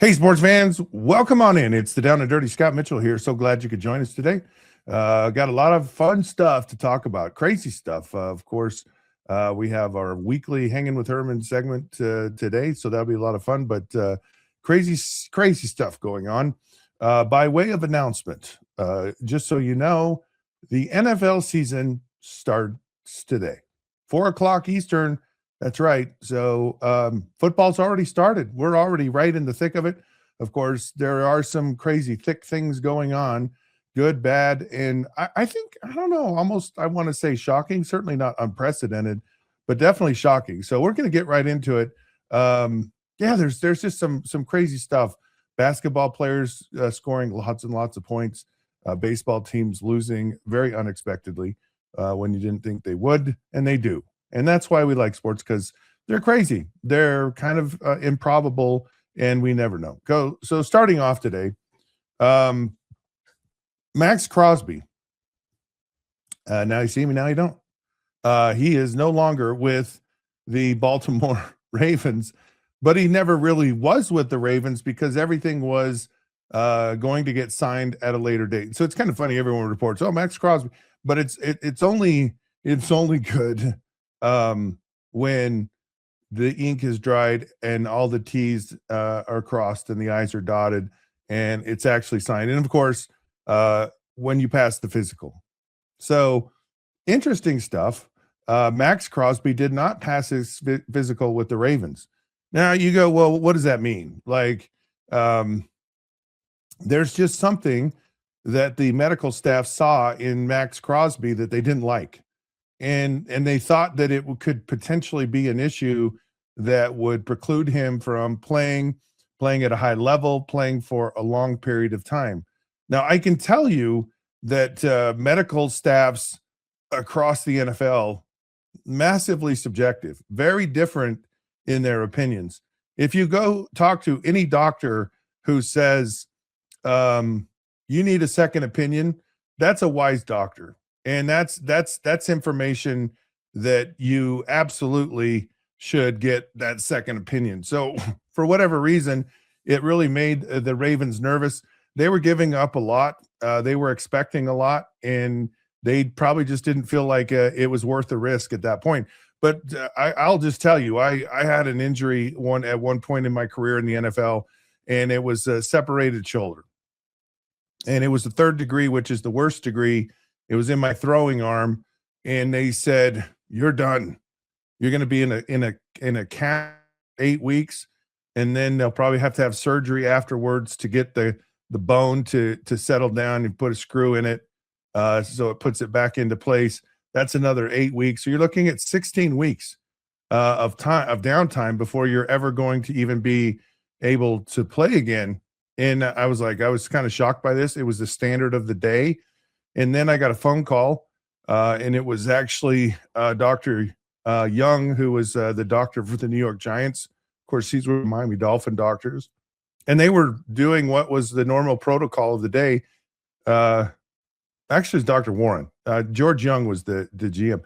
Hey, sports fans, welcome on in. It's the Down and Dirty Scott Mitchell here. So glad you could join us today. Got a lot of fun stuff to talk about, crazy stuff. Of course, we have our weekly Hanging with Herman segment today, so that'll be a lot of fun, but crazy stuff going on. By way of announcement, just so you know, the NFL season starts today, 4 o'clock Eastern. That's right. So football's already started. We're already right in the thick of it. Of course, there are some crazy thick things going on, good, bad, and I think, I don't know, almost I want to say shocking, certainly not unprecedented, but definitely shocking. So we're going to get right into it. Yeah, there's just some crazy stuff. Basketball players scoring lots and lots of points. Baseball teams losing very unexpectedly when you didn't think they would, and they do. And that's why we like sports, because they're crazy. They're kind of improbable, and we never know. So starting off today, Maxx Crosby. Now you see me, now you don't. He is no longer with the Baltimore Ravens, but he never really was with the Ravens because everything was going to get signed at a later date. So it's kind of funny. Everyone reports, "Oh, Maxx Crosby," but it's only good when the ink is dried and all the T's are crossed and the I's are dotted and it's actually signed. And of course, when you pass the physical. So interesting stuff. Maxx Crosby did not pass his physical with the Ravens. Now you go, well, what does that mean? Like, there's just something that the medical staff saw in Maxx Crosby that they didn't like. And they thought that it could potentially be an issue that would preclude him from playing at a high level, playing for a long period of time. Now, I can tell you that medical staffs across the NFL, massively subjective, very different in their opinions. If you go talk to any doctor who says you need a second opinion, that's a wise doctor. And that's information that you absolutely should get that second opinion. So for whatever reason, it really made the Ravens nervous. They were giving up a lot. They were expecting a lot, and they probably just didn't feel like it was worth the risk at that point. But I'll just tell you, I had an injury at one point in my career in the NFL, and it was a separated shoulder. And it was the third degree, which is the worst degree. It was in my throwing arm, and they said, "You're done. You're going to be in a cast 8 weeks, and then they'll probably have to have surgery afterwards to get the bone to settle down and put a screw in it, so it puts it back into place. That's another 8 weeks. So you're looking at 16 weeks of downtime before you're ever going to even be able to play again." And I was kind of shocked by this. It was the standard of the day. And then I got a phone call, and it was actually Dr. Young, who was the doctor for the New York Giants. Of course, he's with Miami Dolphin doctors. And they were doing what was the normal protocol of the day. Actually, it's Dr. Warren. George Young was the GM.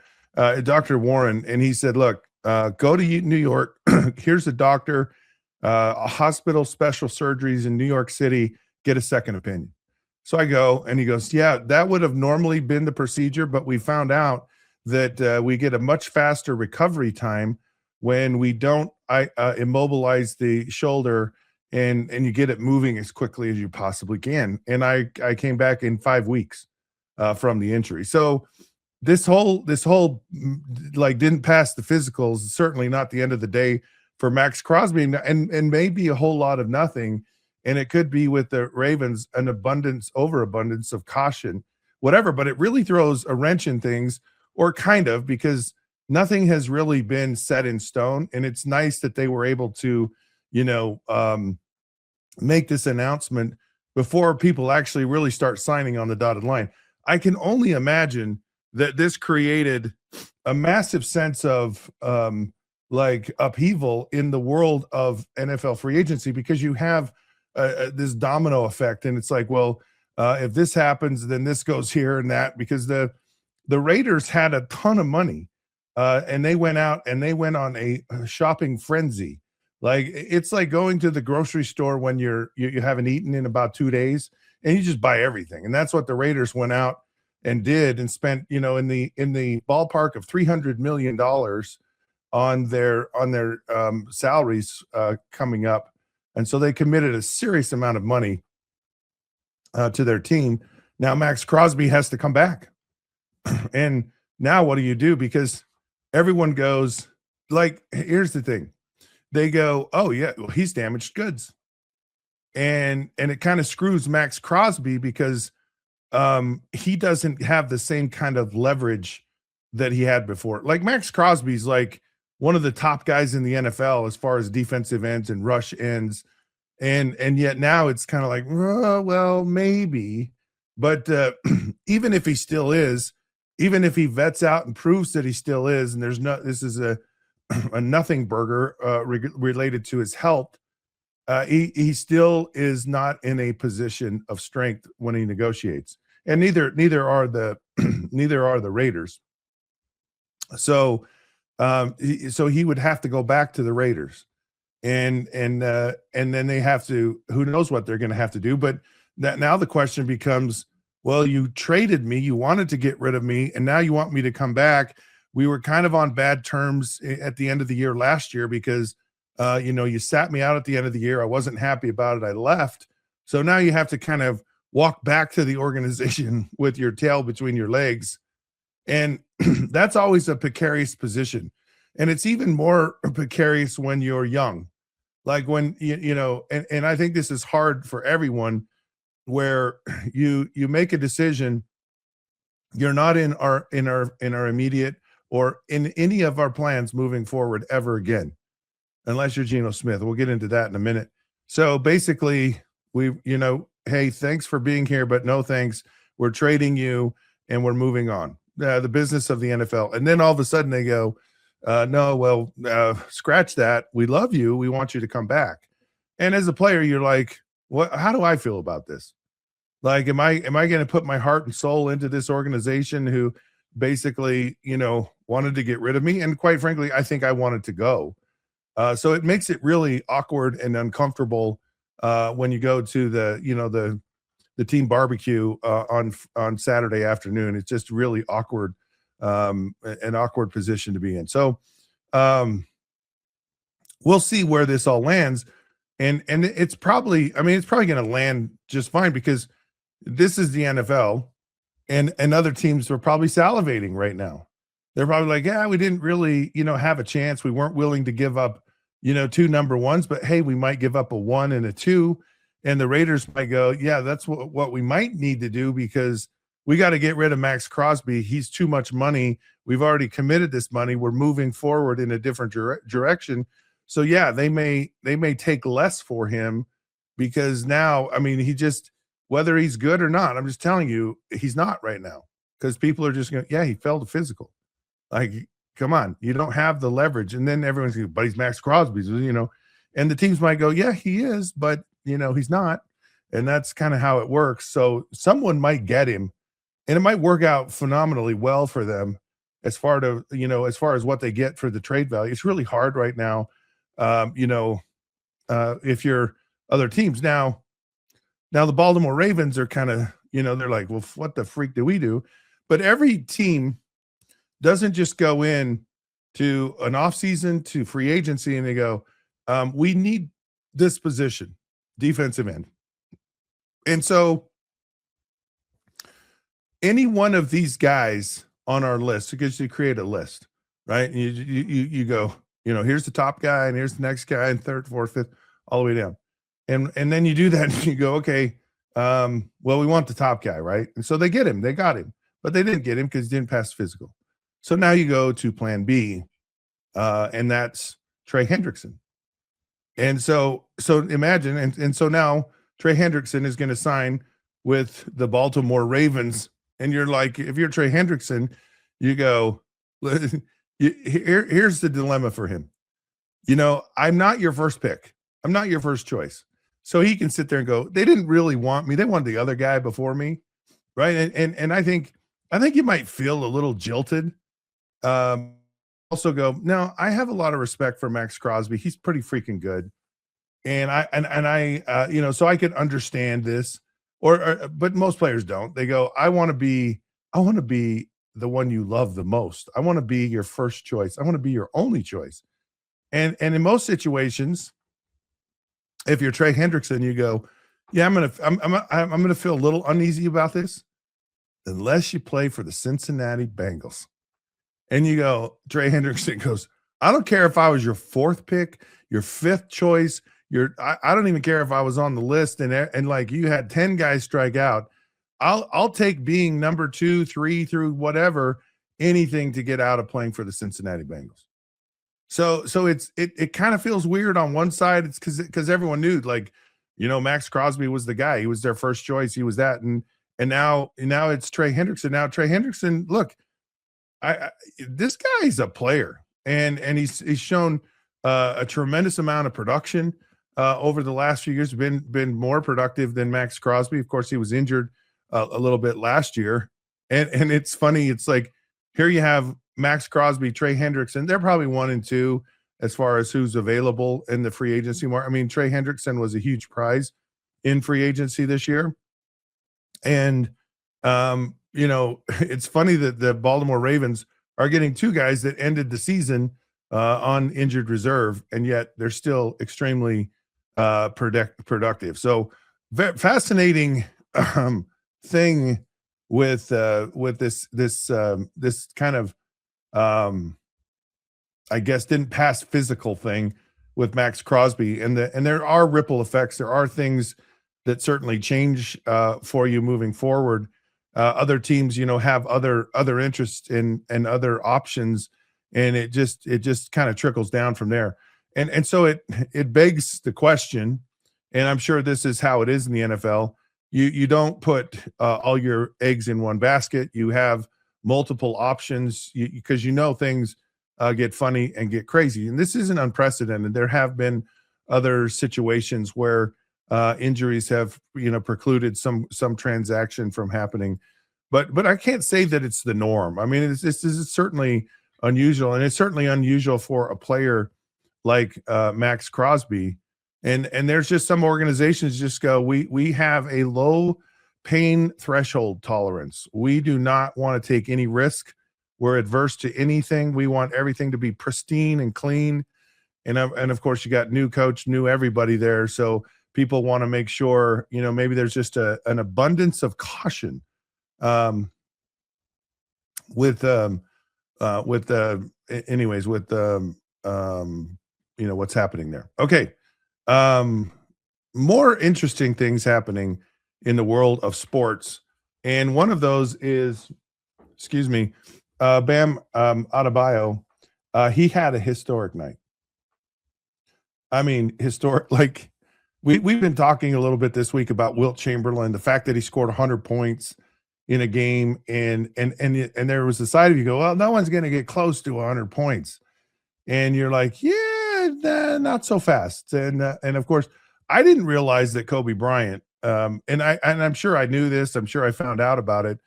Dr. Warren, and he said, "Look, go to New York. Here's the doctor, a hospital, special surgeries in New York City. Get a second opinion." So I go, and he goes, "Yeah, that would have normally been the procedure, but we found out that we get a much faster recovery time when we don't immobilize the shoulder and you get it moving as quickly as you possibly can." And I came back in 5 weeks from the injury. So this whole like didn't pass the physicals, certainly not the end of the day for Maxx Crosby, and maybe a whole lot of nothing. And it could be with the Ravens an overabundance of caution, whatever. But it really throws a wrench in things, or kind of, because nothing has really been set in stone. And it's nice that they were able to, make this announcement before people actually really start signing on the dotted line. I can only imagine that this created a massive sense of upheaval in the world of NFL free agency, because you have this domino effect, and it's like, well, if this happens, then this goes here and that, because the Raiders had a ton of money, and they went out and they went on a shopping frenzy Like it's like going to the grocery store when you haven't eaten in about 2 days, and you just buy everything. And that's what the Raiders went out and did, and spent, in the ballpark of $300 million on their salaries coming up. And so they committed a serious amount of money to their team. Now Maxx Crosby has to come back. And now what do you do? Because everyone goes, like, here's the thing. They go, oh yeah, well, he's damaged goods. And it kind of screws Maxx Crosby because he doesn't have the same kind of leverage that he had before. Like Maxx Crosby's like one of the top guys in the NFL as far as defensive ends and rush ends. And yet now it's kind of like, well, maybe. But even if he still is, even if he vets out and proves that he still is, and this is a nothing burger related to his health, he still is not in a position of strength when he negotiates, and neither are the neither are the Raiders. So so he would have to go back to the Raiders, and then they have to, who knows what they're going to have to do. But that now the question becomes, well, you traded me, you wanted to get rid of me, and now you want me to come back. We were kind of on bad terms at the end of the year last year because you sat me out at the end of the year. I wasn't happy about it. I left. So now you have to kind of walk back to the organization with your tail between your legs. And that's always a precarious position. And it's even more precarious when you're young. Like when and I think this is hard for everyone, where you make a decision, you're not in our immediate or in any of our plans moving forward ever again, unless you're Geno Smith. We'll get into that in a minute. So basically, hey, thanks for being here, but no thanks. We're trading you and we're moving on. The business of the NFL. And then all of a sudden they go, no, well, scratch that. We love you. We want you to come back. And as a player, you're like, what? How do I feel about this? Like, am I going to put my heart and soul into this organization who basically, wanted to get rid of me? And quite frankly, I think I wanted to go. So it makes it really awkward and uncomfortable when you go to the team barbecue on Saturday afternoon. It's just really awkward, an awkward position to be in. So we'll see where this all lands. And it's probably going to land just fine, because this is the NFL, and other teams are probably salivating right now. They're probably like, yeah, we didn't really, have a chance. We weren't willing to give up, 2 number ones, but hey, we might give up a 1 and a 2. And the Raiders might go, yeah, that's what we might need to do, because we got to get rid of Maxx Crosby. He's too much money. We've already committed this money. We're moving forward in a different direction. So yeah, they may take less for him, because now, he just, whether he's good or not, I'm just telling you, he's not right now, because people are just going, yeah, he failed a physical. Like, come on, you don't have the leverage. And then everyone's going, but he's Maxx Crosby's, and the teams might go, yeah, he is, but he's not. And that's kind of how it works. So someone might get him, and it might work out phenomenally well for them as far as what they get for the trade value. It's really hard right now. If you're other teams now the Baltimore Ravens are kind of, they're like, well, what the freak do we do? But every team doesn't just go in to an offseason, to free agency, and they go, we need this position, defensive end. And so any one of these guys on our list, because you create a list, right? And you go, here's the top guy, and here's the next guy, and third, fourth, fifth, all the way down. And then you do that, and you go, okay, well, we want the top guy, right? And so they got him, but they didn't get him because he didn't pass physical. So now you go to plan B, and that's Trey Hendrickson. And so imagine, and so now Trey Hendrickson is going to sign with the Baltimore Ravens. And you're like, if you're Trey Hendrickson, you go, here's the dilemma for him. I'm not your first pick. I'm not your first choice. So he can sit there and go, they didn't really want me. They wanted the other guy before me. Right. And I think you might feel a little jilted. also go, no, I have a lot of respect for Maxx Crosby. He's pretty freaking good. And so I could understand this, but most players don't. They go, I want to be the one you love the most. I want to be your first choice. I want to be your only choice. And in most situations, if you're Trey Hendrickson, you go, yeah, I'm gonna feel a little uneasy about this unless you play for the Cincinnati Bengals. And you go, Trey Hendrickson goes, I don't care if I was your fourth pick, your fifth choice, I don't even care if I was on the list and like you had 10 guys strike out. I'll take being number 2, 3 through whatever, anything to get out of playing for the Cincinnati Bengals. So it kind of feels weird on one side. It's because everyone knew, like, Maxx Crosby was the guy. He was their first choice. He was that, and now it's Trey Hendrickson. Now Trey Hendrickson, look, this guy's a player, and he's shown a tremendous amount of production over the last few years. Been more productive than Maxx Crosby. Of course, he was injured a little bit last year, and it's funny. It's like here you have Maxx Crosby, Trey Hendrickson. They're probably 1 and 2 as far as who's available in the free agency market. I mean, Trey Hendrickson was a huge prize in free agency this year, and it's funny that the Baltimore Ravens are getting 2 guys that ended the season on injured reserve, and yet they're still extremely productive. So fascinating thing with this kind of I guess didn't pass physical thing with Maxx Crosby, and there are ripple effects. There are things that certainly change for you moving forward. Other teams, have other interests and other options, and it just kind of trickles down from there. And so it begs the question, and I'm sure this is how it is in the NFL. You don't put all your eggs in one basket. You have multiple options because things get funny and get crazy. And this isn't unprecedented. There have been other situations where injuries have precluded some transaction from happening, but I can't say that it's the norm. I mean, this is certainly unusual, and it's certainly unusual for a player like Maxx Crosby. And there's just some organizations just go, we have a low pain threshold tolerance. We do not want to take any risk. We're adverse to anything. We want everything to be pristine and clean. And of course, you got new coach, new everybody there. So people want to make sure, maybe there's just an abundance of caution with what's happening there. Okay. More interesting things happening in the world of sports. And one of those is, Bam Adebayo. He had a historic night. I mean, historic, like we've been talking a little bit this week about Wilt Chamberlain, the fact that he scored 100 points in a game, and there was a side of you go, well, no one's going to get close to 100 points. And you're like, yeah, not so fast. And of course, I didn't realize that Kobe Bryant, and I'm sure I knew this. I'm sure I found out about it.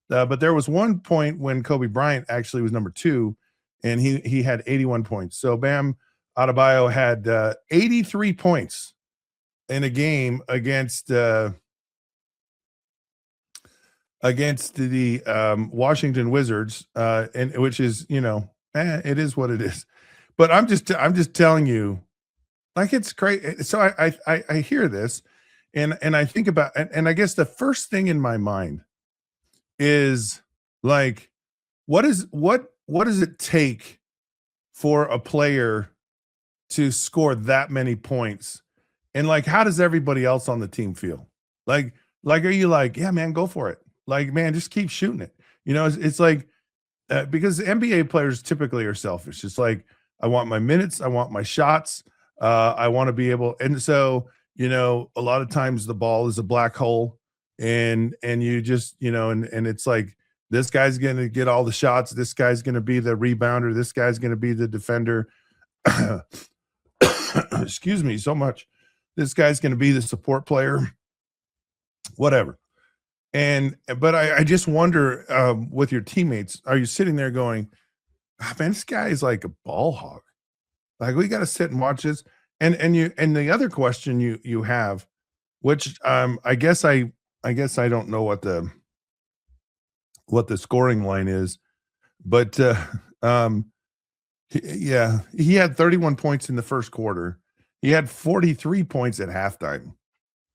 But there was one point when Kobe Bryant actually was number 2, and he had 81 points. So Bam Adebayo had 83 points in a game against the Washington Wizards, and which is, it is what it is. But I'm just telling you, like, it's great. So I hear this, and I think about, and I guess the first thing in my mind is like, what does it take for a player to score that many points? And like, how does everybody else on the team feel? Like, are you like, yeah, man, go for it. Like, man, just keep shooting it. It's like, because NBA players typically are selfish. It's like, I want my minutes. I want my shots. I want to be able. And so, a lot of times the ball is a black hole, and you just, and it's like, this guy's going to get all the shots. This guy's going to be the rebounder. This guy's going to be the defender. Excuse me so much. This guy's going to be the support player, whatever. But I just wonder, with your teammates, are you sitting there going, Man, this guy is like a ball hog. Like, we gotta sit and watch this. And the other question you have, which, I guess I don't know what the scoring line is, but, um, yeah, he had 31 points in the first quarter. He had 43 points at halftime,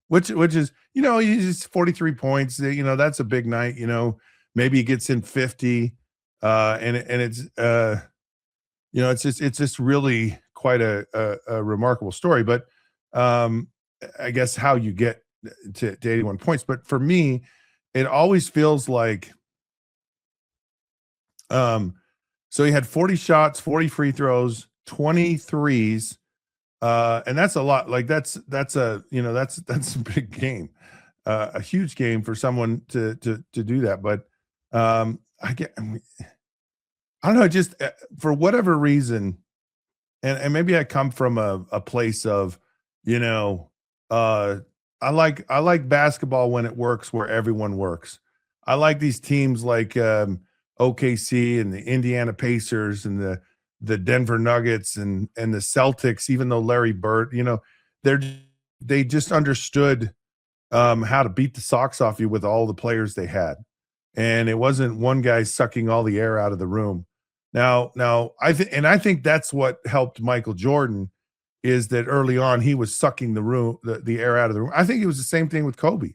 which is, he's 43 points, that's a big night, maybe he gets in 50, and it's, it's just really quite a remarkable story. But um, I guess how you get to 81 points. But for me, it always feels like, um, so he had 40 shots, 40 free throws, 20 threes, and that's a lot. Like, that's a big game, a huge game for someone to do that. But I don't know, just for whatever reason, and maybe I come from a place of, you know, uh, I like basketball when it works, where everyone works. I like these teams like, OKC and the Indiana Pacers and the Denver Nuggets and the Celtics, even though Larry Bird, they're they just understood, how to beat the socks off you with all the players they had. And it wasn't one guy sucking all the air out of the room. Now, I think that's what helped Michael Jordan, is that early on he was sucking the air out of the room. I think it was the same thing with Kobe.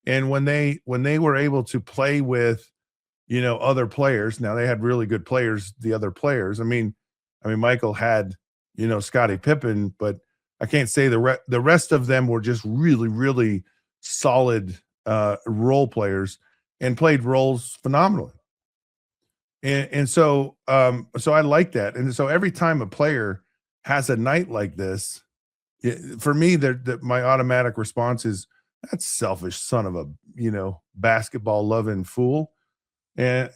And when they were able to play with, other players, now they had really good players, the other players. I mean Michael had, Scottie Pippen, but I can't say the rest of them were just really, really solid role players and played roles phenomenally. And so I like that. And so every time a player has a night like this, for me, my automatic response is, "That selfish son of a, basketball loving fool." And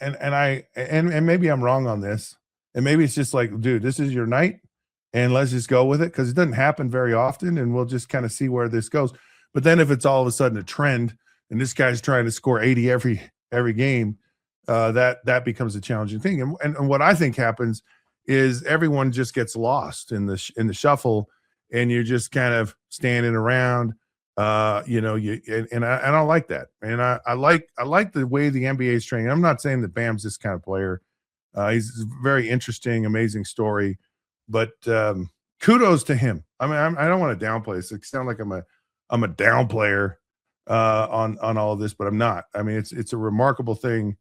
maybe I'm wrong on this, and maybe it's just like, dude, this is your night, and let's just go with it, because it doesn't happen very often, and we'll just kind of see where this goes. But then if it's all of a sudden a trend, and this guy's trying to score 80 every game, that becomes a challenging thing. And what I think happens is everyone just gets lost in the shuffle, and you're just kind of standing around. And I don't like that. And I like the way the NBA is training. I'm not saying that Bam's this kind of player. He's a very interesting, amazing story, but kudos to him. I mean, I don't want to downplay this. It sounds like I'm a down player on all of this, but I'm not. I mean, it's a remarkable thing,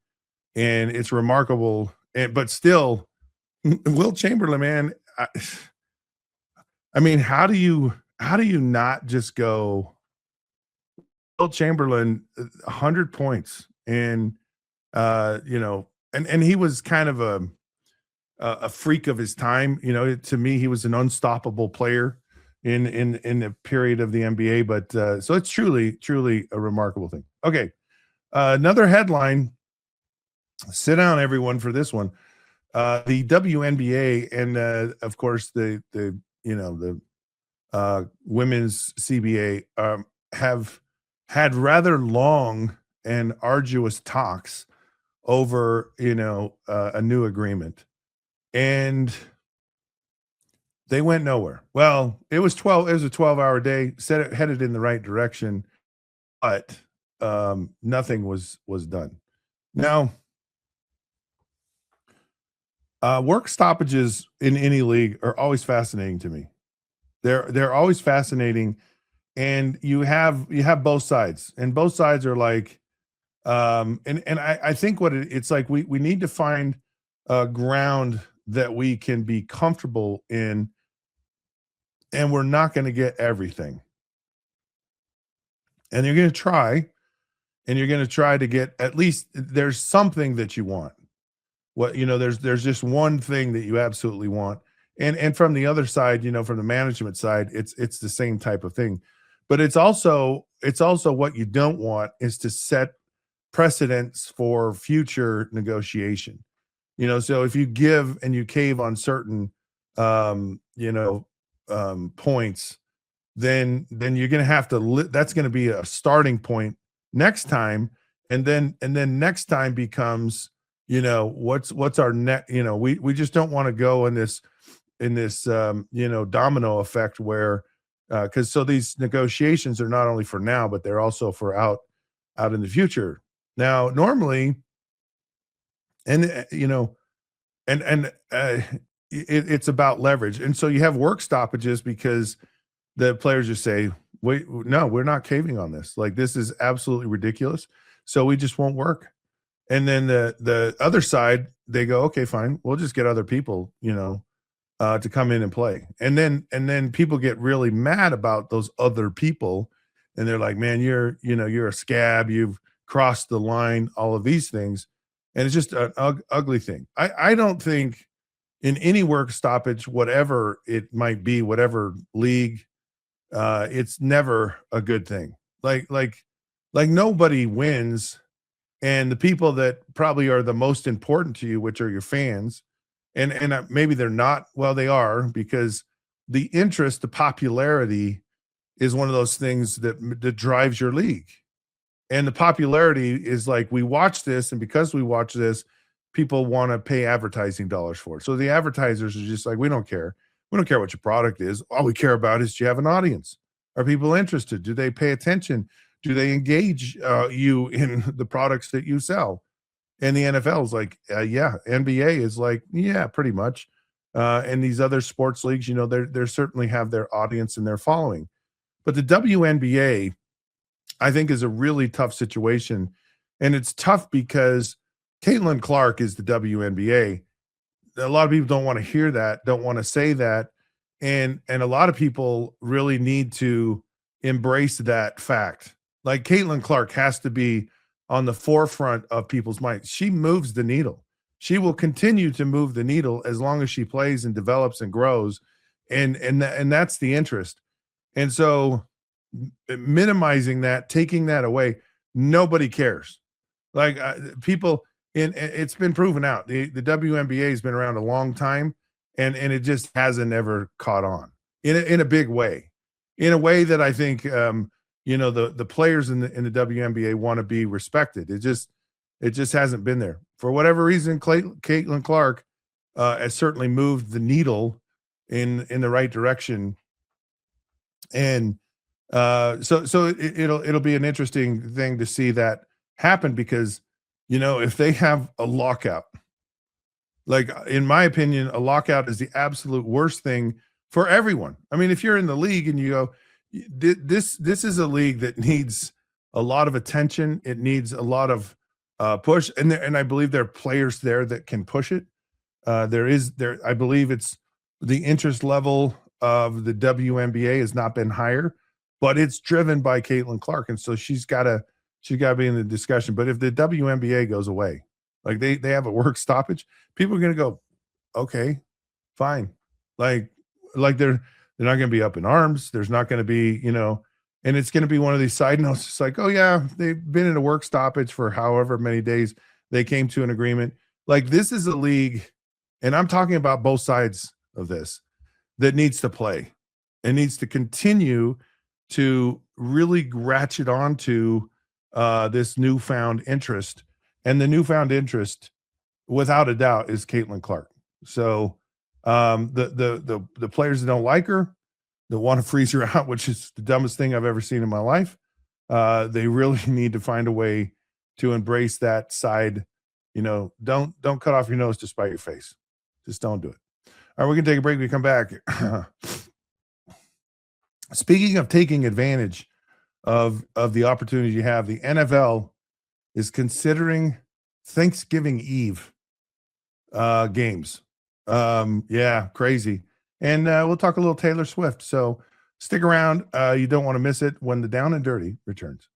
and it's remarkable. But still, Will Chamberlain, man. I mean, how do you not just go Will Chamberlain, 100 points, and and he was kind of a freak of his time. To me, he was an unstoppable player in the period of the NBA. But so it's truly, truly a remarkable thing. Okay, another headline. Sit down, everyone, for this one. The WNBA, and of course the women's CBA, have had rather long and arduous talks over, a new agreement, and they went nowhere. Well, it was 12. It was a 12-hour day. Said it headed in the right direction, but nothing was done. Now, work stoppages in any league are always fascinating to me. They're always fascinating, and you have both sides, and both sides are like, and I think it's like, we need to find a ground that we can be comfortable in, and we're not going to get everything, and you're going to try to get, at least there's something that you want. There's just one thing that you absolutely want. And from the other side, from the management side, it's the same type of thing. But it's also what you don't want, is to set precedents for future negotiation. So if you give and you cave on certain points, then you're going to have to that's going to be a starting point next time. And then next time becomes, what's our net, we just don't want to go in this domino effect where, because so these negotiations are not only for now, but they're also for out in the future. Now, normally, and it's about leverage, and so you have work stoppages because the players just say, "Wait, no, we're not caving on this. Like this is absolutely ridiculous. So we just won't work." And then the other side, they go, "Okay, fine, we'll just get other people, to come in and play." And then people get really mad about those other people, and they're like, "Man, you're a scab. You've crossed the line." All of these things, and it's just an ugly thing. I don't think in any work stoppage, whatever it might be, whatever league, it's never a good thing. Like nobody wins, and the people that probably are the most important to you, which are your fans, and maybe they're not. Well, they are, because the interest, the popularity, is one of those things that drives your league. And the popularity is like, we watch this, and because we watch this, people want to pay advertising dollars for it. So the advertisers are just like, we don't care. We don't care what your product is. All we care about is, do you have an audience? Are people interested? Do they pay attention? Do they engage you in the products that you sell? And the NFL is like, yeah. NBA is like, yeah, pretty much. And these other sports leagues, they certainly have their audience and their following. But the WNBA, I think, is a really tough situation. And it's tough because Caitlin Clark is the WNBA. A lot of people don't want to hear that, don't want to say that. And a lot of people really need to embrace that fact. Like, Caitlin Clark has to be on the forefront of people's minds. She moves the needle. She will continue to move the needle as long as she plays and develops and grows. And that's the interest. And so minimizing that, taking that away, nobody cares. Like, people it's been proven out. The WNBA has been around a long time, and it just hasn't ever caught on in a big way, in a way that I think, the players in the WNBA want to be respected. It just hasn't been there for whatever reason. Caitlin Clark has certainly moved the needle in the right direction. And it'll be an interesting thing to see that happen, because if they have a lockout, like, in my opinion, a lockout is the absolute worst thing for everyone. I mean, if you're in the league and you go, this is a league that needs a lot of attention, it needs a lot of push, and I believe there are players there that can push it. I believe it's the interest level of the WNBA has not been higher, but it's driven by Caitlin Clark, and so she's got to be in the discussion. But if the WNBA goes away, like they have a work stoppage, people are going to go, okay, fine. Like they're not going to be up in arms. There's not going to be, and it's going to be one of these side notes. It's like, oh yeah, they've been in a work stoppage for however many days. They came to an agreement. Like, this is a league, and I'm talking about both sides of this, that needs to play and needs to continue to really ratchet onto this newfound interest. And the newfound interest, without a doubt, is Caitlin Clark. So the players that don't like her, that want to freeze her out, which is the dumbest thing I've ever seen in my life, they really need to find a way to embrace that side. Don't cut off your nose to spite your face. Just don't do it. All right, we're gonna take a break. We come back. Speaking of taking advantage of the opportunity you have, the NFL is considering Thanksgiving Eve games. Yeah, crazy. And we'll talk a little Taylor Swift. So stick around. You don't want to miss it when the Down and Dirty returns.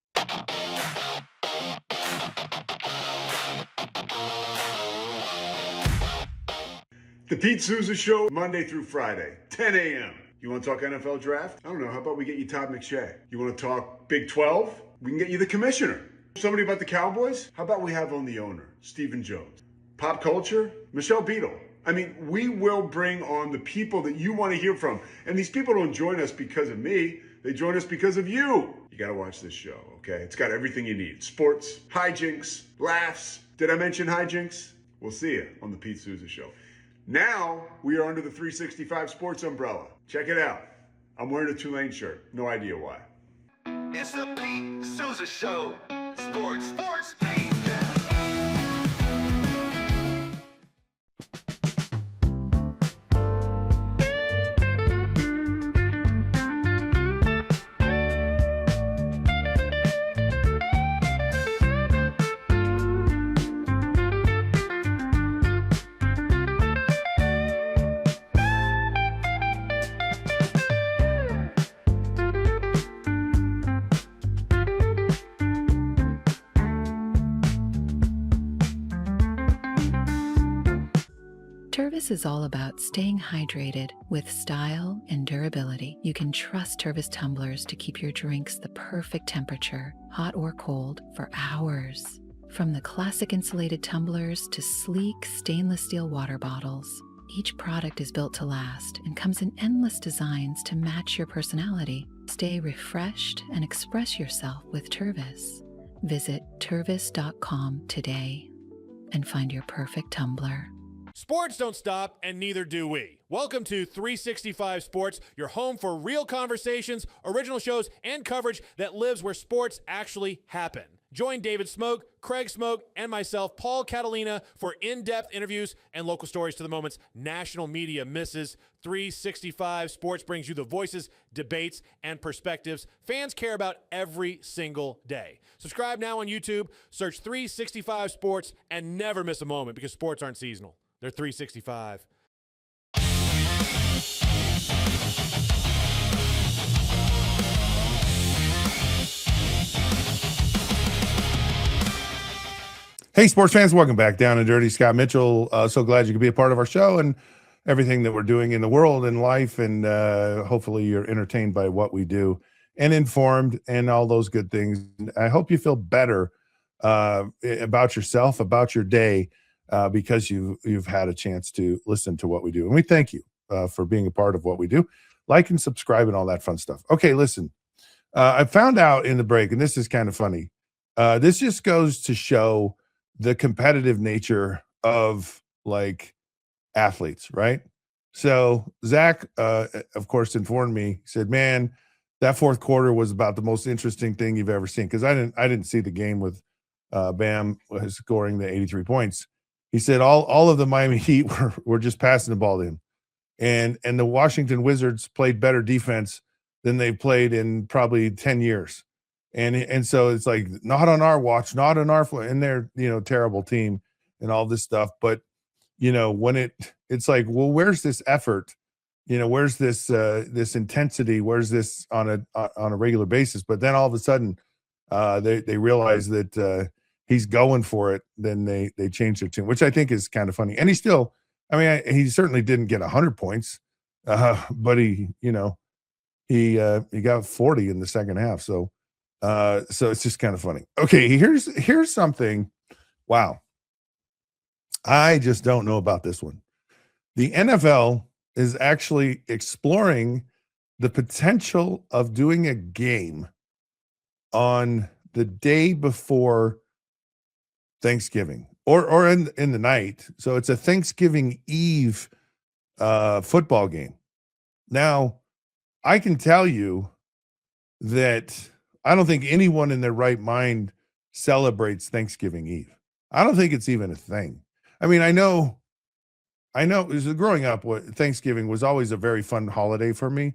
The Pete Souza Show, Monday through Friday, 10 a.m. You want to talk NFL draft? I don't know. How about we get you Todd McShay? You want to talk Big 12? We can get you the commissioner. Somebody about the Cowboys? How about we have on the owner, Stephen Jones? Pop culture? Michelle Beadle. I mean, we will bring on the people that you want to hear from. And these people don't join us because of me. They join us because of you. You got to watch this show, okay? It's got everything you need. Sports, hijinks, laughs. Did I mention hijinks? We'll see you on the Pete Souza Show. Now we are under the 365 Sports umbrella. Check it out. I'm wearing a Tulane shirt. No idea why. It's the Pete Souza Show. Sports, Pete. Tervis is all about staying hydrated with style and durability. You can trust Tervis tumblers to keep your drinks the perfect temperature, hot or cold, for hours. From the classic insulated tumblers to sleek stainless steel water bottles, each product is built to last and comes in endless designs to match your personality. Stay refreshed and express yourself with Tervis. Visit tervis.com today and find your perfect tumbler. Sports don't stop, and neither do we. Welcome to 365 Sports, your home for real conversations, original shows, and coverage that lives where sports actually happen. Join David Smoke, Craig Smoke, and myself, Paul Catalina, for in-depth interviews and local stories to the moments national media misses. 365 Sports brings you the voices, debates, and perspectives fans care about every single day. Subscribe now on YouTube, search 365 Sports, and never miss a moment because sports aren't seasonal. They're 365. Hey, sports fans, welcome back. Down and Dirty. Scott Mitchell. So glad you could be a part of our show and everything that we're doing in the world and life. And hopefully you're entertained by what we do and informed and all those good things. I hope you feel better about yourself, about your day, because you've had a chance to listen to what we do. And we thank you for being a part of what we do. Like and subscribe and all that fun stuff. Okay, listen. I found out in the break, and this is kind of funny. This just goes to show the competitive nature of like athletes, right? So Zach, of course, informed me. He said, "Man, that fourth quarter was about the most interesting thing you've ever seen." Because I didn't see the game with Bam scoring the 83 points. He said all of the Miami Heat were just passing the ball to him, and the Washington Wizards played better defense than they've played in probably 10 years. And so it's like, not on our watch, not on our, and they're, terrible team and all this stuff. But, when it's like, well, where's this effort? Where's this intensity? Where's this on a regular basis? But then all of a sudden they realize that he's going for it. Then they change their tune, which I think is kind of funny. And he still, he certainly didn't get 100 points, but he got 40 in the second half. So it's just kind of funny. Okay, here's something. Wow. I just don't know about this one. The NFL is actually exploring the potential of doing a game on the day before Thanksgiving or in the night. So it's a Thanksgiving Eve football game. Now, I can tell you that I don't think anyone in their right mind celebrates Thanksgiving Eve. I don't think it's even a thing. I know growing up, Thanksgiving was always a very fun holiday for me.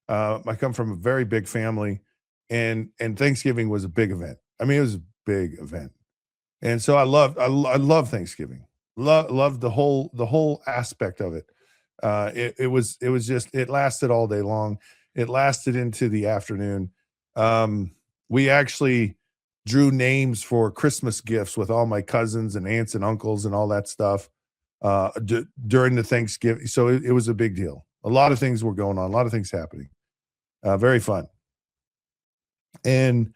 I come from a very big family, and Thanksgiving was a big event. It was a big event. And so I love Thanksgiving. Love the whole aspect of it. It was just, it lasted all day long. It lasted into the afternoon. We actually drew names for Christmas gifts with all my cousins and aunts and uncles and all that stuff during the Thanksgiving. So it was a big deal. A lot of things were going on, a lot of things happening. Very fun. And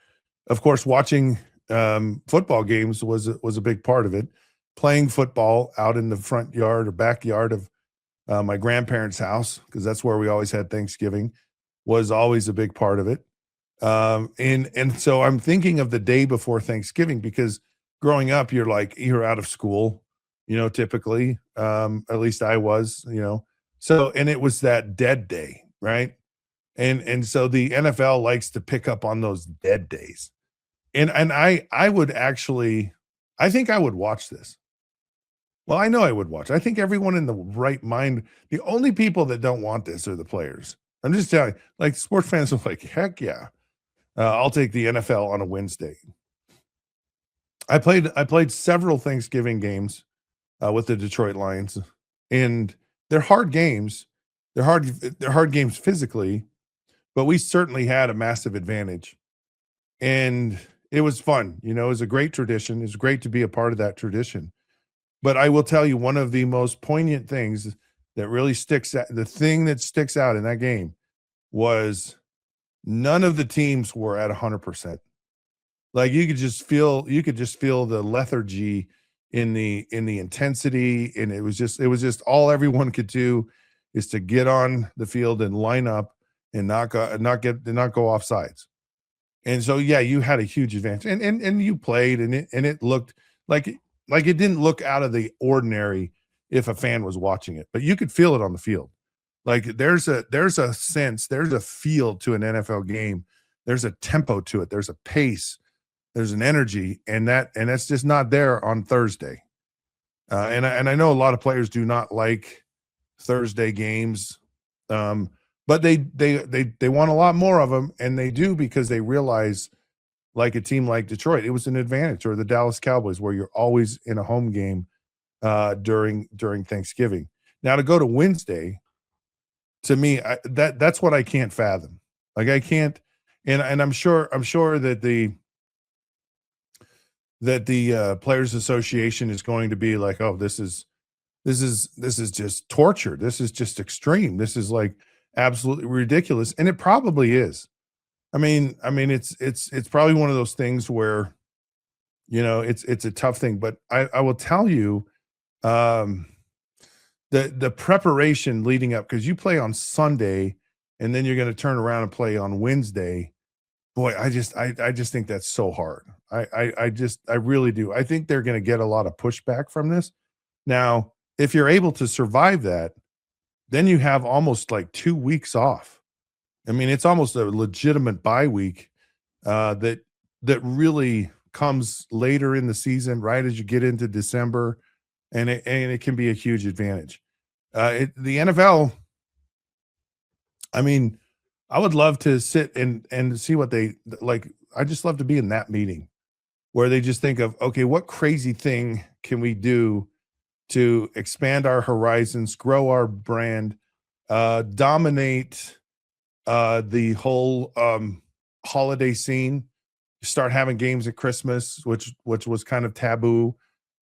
of course, watching football games was a big part of it. Playing football out in the front yard or backyard of my grandparents' house, because that's where we always had Thanksgiving, was always a big part of it. And so I'm thinking of the day before Thanksgiving, because growing up, you're out of school. typically. At least I was, So, and it was that dead day, right? And so the NFL likes to pick up on those dead days. And I would actually, I think I would watch this. Well, I know I would watch. I think everyone in the right mind, the only people that don't want this are the players. I'm just telling you, like sports fans are like, heck yeah. I'll take the NFL on a Wednesday. I played several Thanksgiving games with the Detroit Lions, and they're hard games. They're hard games physically, but we certainly had a massive advantage. And it was fun. It was a great tradition. It was great to be a part of that tradition. But I will tell you, one of the most poignant things that really sticks out, the thing that sticks out in that game was none of the teams were at 100%. Like you could just feel the lethargy in the intensity, and it was just all everyone could do is to get on the field and line up and not go off sides. And so yeah, you had a huge advantage, and you played, and it looked like it didn't look out of the ordinary if a fan was watching it, but you could feel it on the field. Like there's a sense, there's a feel to an NFL game. There's a tempo to it. There's a pace. There's an energy, and that's just not there on Thursday. And I know a lot of players do not like Thursday games, but they want a lot more of them, and they do because they realize, like a team like Detroit, it was an advantage, or the Dallas Cowboys, where you're always in a home game during Thanksgiving. Now to go to Wednesday, to me, that's what I can't fathom. Like I can't, and I'm sure that the Players Association is going to be like, oh, this is just torture. This is just extreme. This is like absolutely ridiculous, and it probably is. I mean, it's probably one of those things where, it's a tough thing. But I will tell you, the preparation leading up, because you play on Sunday, and then you're going to turn around and play on Wednesday. Boy, I just think that's so hard. I really do. I think they're going to get a lot of pushback from this. Now, if you're able to survive that, then you have almost like 2 weeks off. I mean, it's almost a legitimate bye week that really comes later in the season, right as you get into December, and it can be a huge advantage. The NFL, I mean, I would love to sit and see what they like. I just love to be in that meeting where they just think of, okay, what crazy thing can we do to expand our horizons, grow our brand, dominate the whole holiday scene, start having games at Christmas, which was kind of taboo.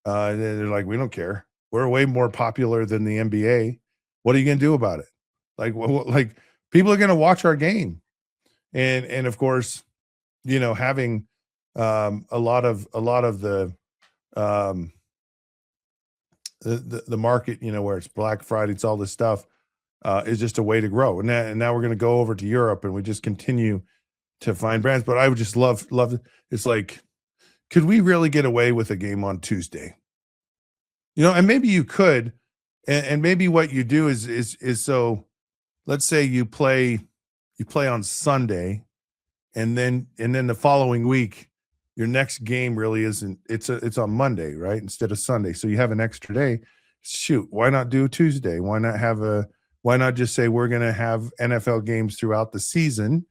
They're like, we don't care. We're way more popular than the NBA. What are you going to do about it? Like people are going to watch our game. And of course, having a lot of the market, where it's Black Friday, it's all this stuff, is just a way to grow. And now we're going to go over to Europe, and we just continue to find brands. But I would just love it's like, could we really get away with a game on Tuesday? And maybe you could, and maybe what you do is so, let's say you play on Sunday, and then the following week, your next game really isn't, it's on Monday, right? Instead of Sunday. So you have an extra day. Shoot, why not do Tuesday? Why not just say we're going to have NFL games throughout the season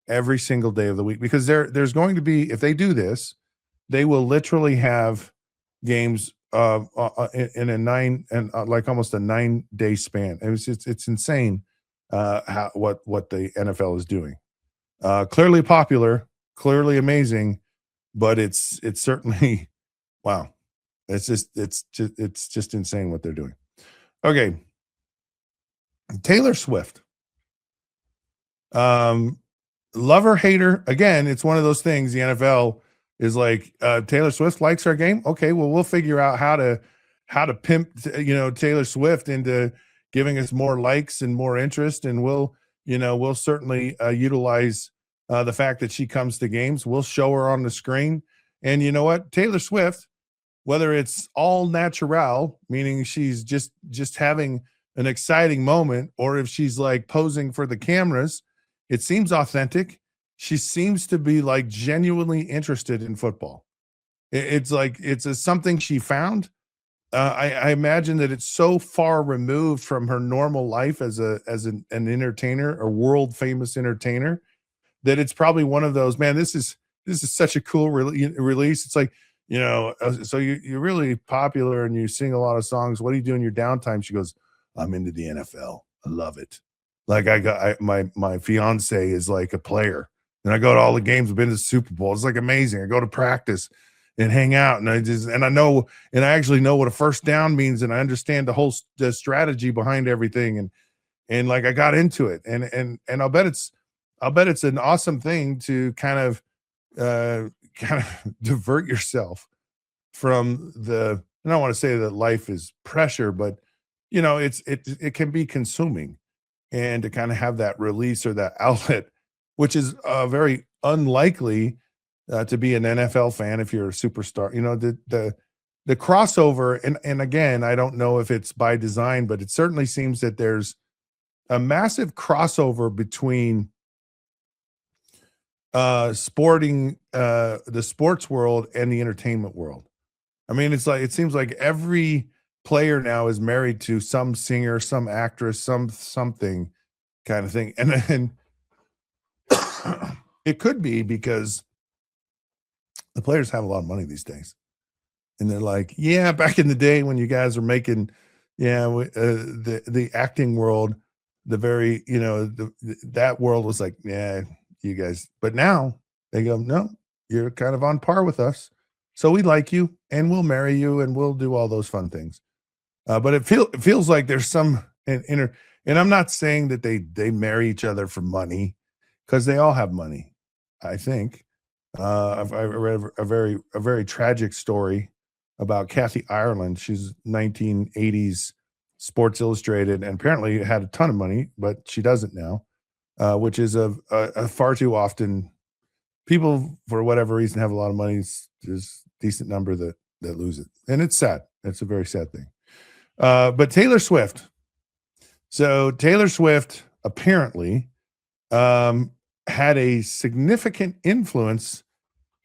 every single day of the week? Because there's going to be, if they do this, they will literally have games in a like almost a 9-day span. It's insane what the NFL is doing. Clearly popular, clearly amazing, but it's certainly wow. It's just insane what they're doing. Okay. Taylor Swift. Lover, hater. Again, it's one of those things. The NFL is like, Taylor Swift likes our game. Okay, well, we'll figure out how to pimp, Taylor Swift into giving us more likes and more interest, and we'll certainly utilize the fact that she comes to games. We'll show her on the screen, and you know what, Taylor Swift, whether it's all natural, meaning she's just having an exciting moment, or if she's like posing for the cameras, it seems authentic. She seems to be like genuinely interested in football. It's like it's something she found. I imagine that it's so far removed from her normal life as an entertainer, a world famous entertainer, that it's probably one of those. Man, this is such a cool release. It's like, so you're really popular and you sing a lot of songs. What do you do in your downtime? She goes, I'm into the NFL. I love it. Like my fiance is like a player, and I go to all the games. I've been to the Super Bowl. It's like amazing. I go to practice and hang out, and I actually know what a first down means, and I understand the strategy behind everything, and like I got into it, and I'll bet it's an awesome thing to kind of divert yourself from the. I don't want to say that life is pressure, but it can be consuming, and to kind of have that release or that outlet, which is very unlikely to be an NFL fan if you're a superstar. The crossover, and again, I don't know if it's by design, but it certainly seems that there's a massive crossover between the sports world and the entertainment world. I mean, it seems like every player now is married to some singer, some actress, something kind of thing. And it could be because the players have a lot of money these days. And they're like, yeah, back in the day when you guys were making, the acting world, that world was like, yeah, you guys. But now they go, no, you're kind of on par with us. So we like you and we'll marry you and we'll do all those fun things. But it feels like there's some and I'm not saying that they marry each other for money, because they all have money, I think. I read a very tragic story about Kathy Ireland. She's 1980s Sports Illustrated, and apparently had a ton of money, but she doesn't now, which is a far too often. People, for whatever reason, have a lot of money. There's a decent number that lose it, and it's sad. It's a very sad thing. But Taylor Swift. So Taylor Swift apparently had a significant influence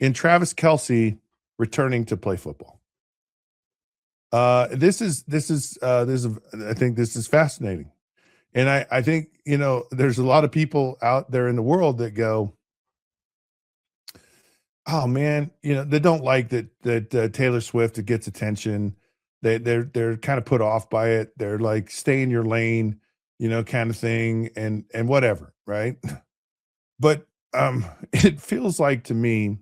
in Travis Kelce returning to play football. I think this is fascinating. And I think, there's a lot of people out there in the world that go, oh man, they don't like that Taylor Swift gets attention. They're kind of put off by it. They're like, stay in your lane, kind of thing, and whatever, right? But it feels like to me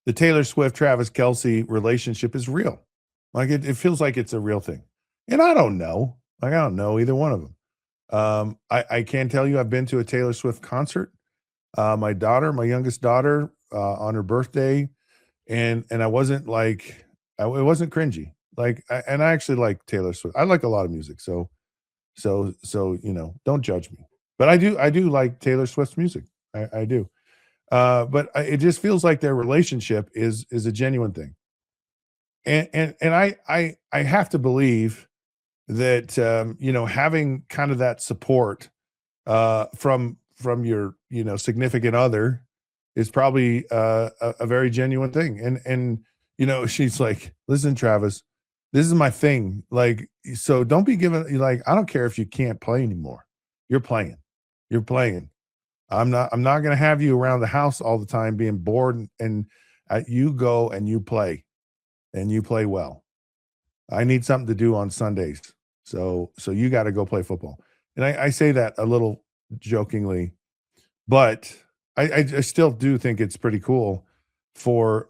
the Taylor Swift Travis Kelce relationship is real. Like it feels like it's a real thing. And I don't know. Like I don't know either one of them. I can tell you I've been to a Taylor Swift concert. My youngest daughter, on her birthday, and I wasn't like, it wasn't cringy. Like, and I actually like Taylor Swift. I like a lot of music, so don't judge me. But I do like Taylor Swift's music. I do. But it just feels like their relationship is a genuine thing. And I have to believe that having kind of that support from your significant other is probably a very genuine thing. And she's like, listen, Travis, this is my thing. Like, so don't be giving, like, I don't care if you can't play anymore. You're playing. I'm not going to have you around the house all the time being bored, and you go and you play well. I need something to do on Sundays. So you got to go play football. And I say that a little jokingly, but I still do think it's pretty cool for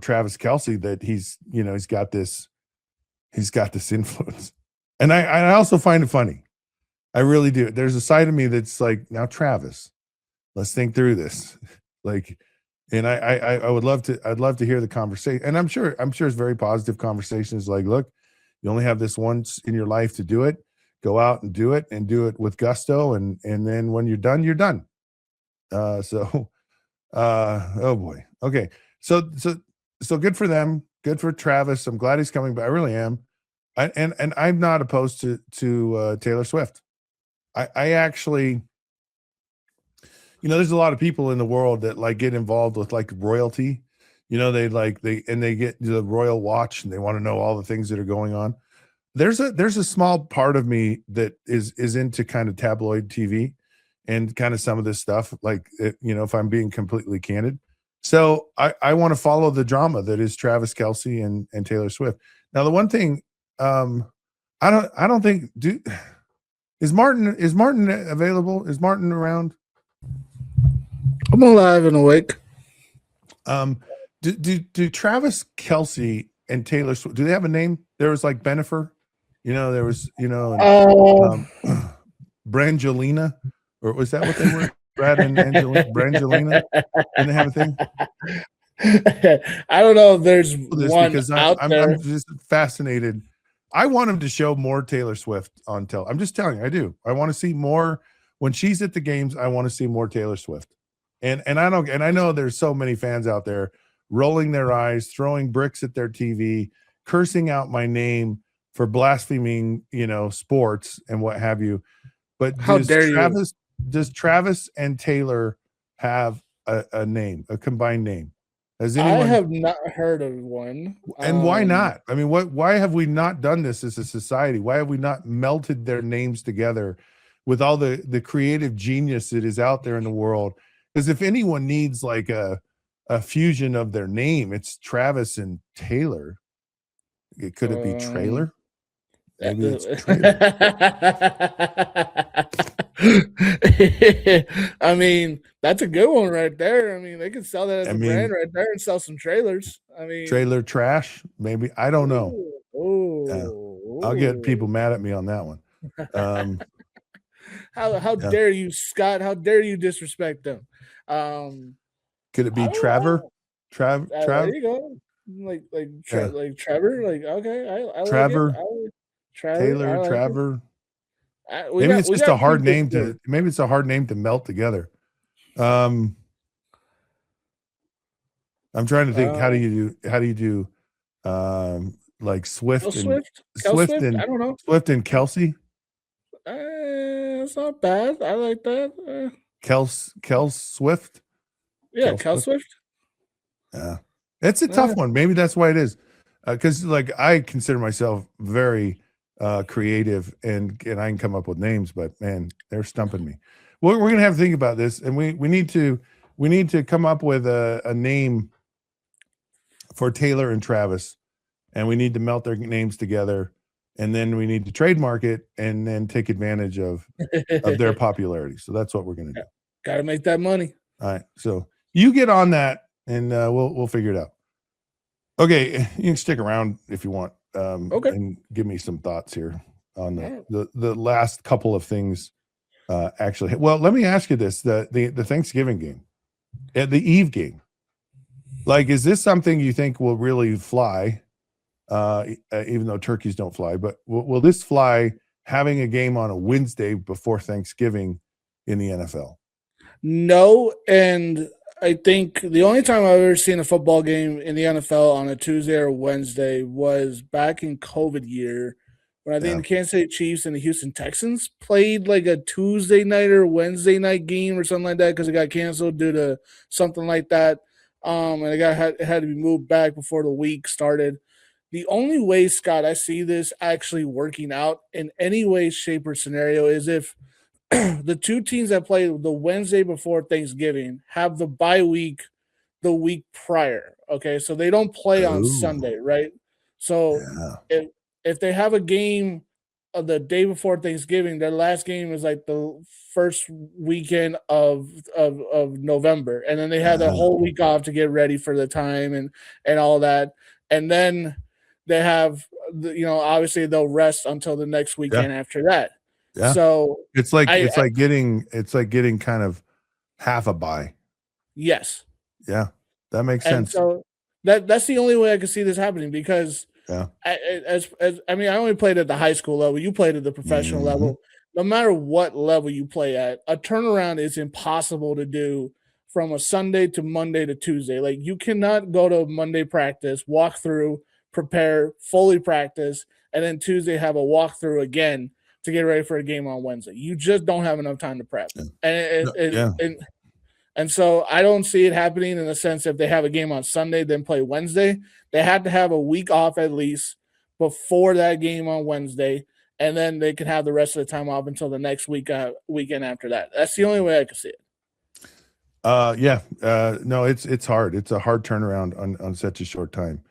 Travis Kelce that he's got this influence. And I also find it funny. I really do. There's a side of me that's like, now Travis, let's think through this. Like, and I would love to, I'd love to hear the conversation. And I'm sure it's very positive conversations. Like, look, you only have this once in your life to do it. Go out and do it with gusto. And then when you're done, you're done. Oh boy. Okay. So good for them. Good for Travis. I'm glad he's coming back. I really am. And I'm not opposed to Taylor Swift. I actually, there's a lot of people in the world that like get involved with like royalty. They get the royal watch and they want to know all the things that are going on. There's a small part of me that is into kind of tabloid TV and kind of some of this stuff, like if I'm being completely candid. So I want to follow the drama that is Travis Kelce and Taylor Swift. Now the one thing, I don't think is Martin available? Is Martin around? I'm alive and awake. Do Travis Kelce and Taylor Swift, do they have a name? There was like Benifer, there was Brangelina, or was that what they were? Brad and Angelina, Brangelina, didn't they have a thing? I don't know if there's one because out there. I'm just fascinated. I want him to show more Taylor Swift on television. I'm just telling you, I do. I want to see more when she's at the games. I want to see more Taylor Swift, and I know there's so many fans out there rolling their eyes, throwing bricks at their TV, cursing out my name for blaspheming, sports and what have you. But How dare you? Does Travis and Taylor have a name, a combined name? Has anyone? I have not heard of one. And why not? I mean, why have we not done this as a society? Why have we not melted their names together with all the creative genius that is out there in the world? Because if anyone needs like a fusion of their name, it's Travis and Taylor. Could it be Trailer? Maybe it's Trailer. I mean, that's a good one right there. I mean, they could sell that as a brand right there and sell some trailers. I mean, trailer trash, maybe. I don't know. I'll get people mad at me on that one. How dare you, Scott? How dare you disrespect them? Could it be Trevor? There you go. Like Trevor. Like, okay, I Trevor. Like it. Taylor, like Trevor. Maybe it's just a hard name to. Maybe it's a hard name to melt together. I'm trying to think. How do you do? Like Swift and Swift and I don't know. Swift and Kelce. It's not bad. I like that. Kels Swift. Yeah, Kel Swift. Yeah, it's a tough one. Maybe that's why it is. Because like I consider myself very creative and I can come up with names, but man, they're stumping me. We're gonna have to think about this, and we need to come up with a name for Taylor and Travis, and we need to melt their names together, and then we need to trademark it and then take advantage of their popularity. So that's what we're gonna do. Gotta make that money. All right, so you get on that, and we'll figure it out. Okay, you can stick around if you want. Okay. And give me some thoughts here on the last couple of things. Actually, well, let me ask you this: the Thanksgiving game, the Eve game. Like, is this something you think will really fly? Even though turkeys don't fly, but will this fly? Having a game on a Wednesday before Thanksgiving in the NFL? No, and I think the only time I've ever seen a football game in the NFL on a Tuesday or Wednesday was back in COVID year when I think the Kansas City Chiefs and the Houston Texans played like a Tuesday night or Wednesday night game or something like that because it got canceled due to something like that. And it had to be moved back before the week started. The only way, Scott, I see this actually working out in any way, shape, or scenario is if the two teams that play the Wednesday before Thanksgiving have the bye week the week prior. Okay, so they don't play on Sunday, right? So if they have a game of the day before Thanksgiving, their last game is like the first weekend of November, and then they have the whole week off to get ready for the time and all that, and then they have obviously they'll rest until the next weekend after that. Yeah. So it's like getting kind of half a bye. Yes. Yeah, that makes sense. So that's the only way I could see this happening because as I mean, I only played at the high school level. You played at the professional level. No matter what level you play at, a turnaround is impossible to do from a Sunday to Monday to Tuesday. Like, you cannot go to Monday practice, walk through, prepare, fully practice, and then Tuesday have a walkthrough again to get ready for a game on Wednesday. You just don't have enough time to prep. And and so I don't see it happening in the sense if they have a game on Sunday, then play Wednesday. They have to have a week off at least before that game on Wednesday, and then they can have the rest of the time off until the next weekend after that. That's the only way I can see it. No, it's hard. It's a hard turnaround on such a short time,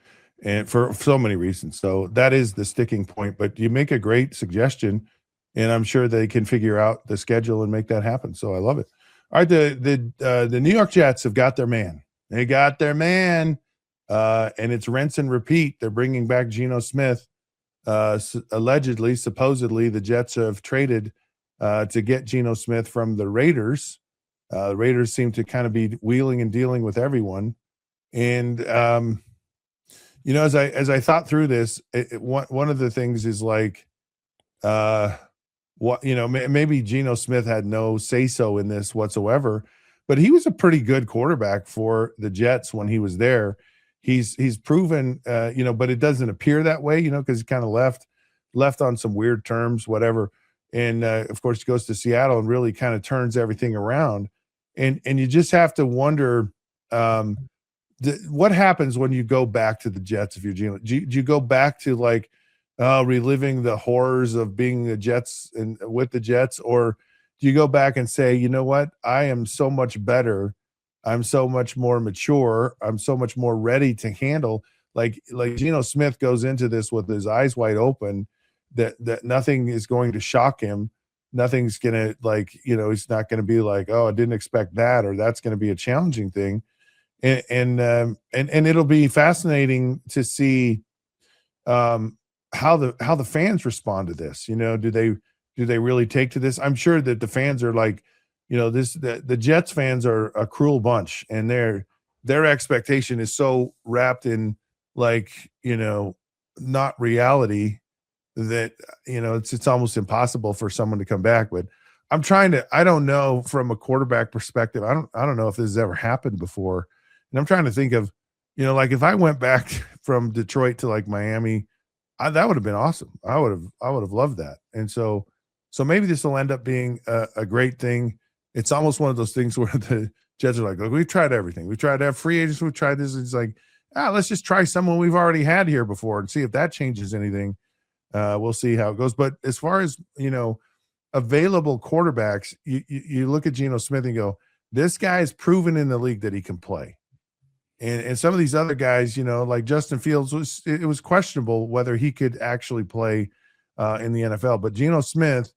and for so many reasons. So that is the sticking point. But you make a great suggestion, and I'm sure they can figure out the schedule and make that happen. So I love it. All right, the New York Jets have got their man. They got their man, and it's rinse and repeat. They're bringing back Geno Smith. Allegedly, supposedly, the Jets have traded to get Geno Smith from the Raiders. The Raiders seem to kind of be wheeling and dealing with everyone, and as I thought through this, one of the things is like, maybe Geno Smith had no say-so in this whatsoever, but he was a pretty good quarterback for the Jets when he was there. He's proven, but it doesn't appear that way, because he kind of left on some weird terms, whatever. And of course, he goes to Seattle and really kind of turns everything around. And you just have to wonder what happens when you go back to the Jets if you're Geno. Do you go back to like reliving the horrors of being the Jets and with the Jets, or do you go back and say, you know what, I am so much better, I'm so much more mature, I'm so much more ready to handle, like Geno Smith goes into this with his eyes wide open, that nothing is going to shock him, nothing's gonna, he's not going to be like, oh, I didn't expect that, or that's going to be a challenging thing, and it'll be fascinating to see how the fans respond to this. Do they really take to this? I'm sure that the fans are like, the Jets fans are a cruel bunch, and their expectation is so wrapped in not reality that it's almost impossible for someone to come back. But I don't know, from a quarterback perspective, I don't know if this has ever happened before, and I'm trying to think of, if I went back from Detroit to Miami, that would have been awesome. I would have loved that. And so maybe this will end up being a great thing. It's almost one of those things where the Jets are like, look, we've tried everything. We've tried to have free agents. We've tried this. It's like, let's just try someone we've already had here before and see if that changes anything. We'll see how it goes. But as far as, available quarterbacks, you look at Geno Smith and go, this guy's proven in the league that he can play. And some of these other guys, like Justin Fields, it was questionable whether he could actually play in the NFL. But Geno Smith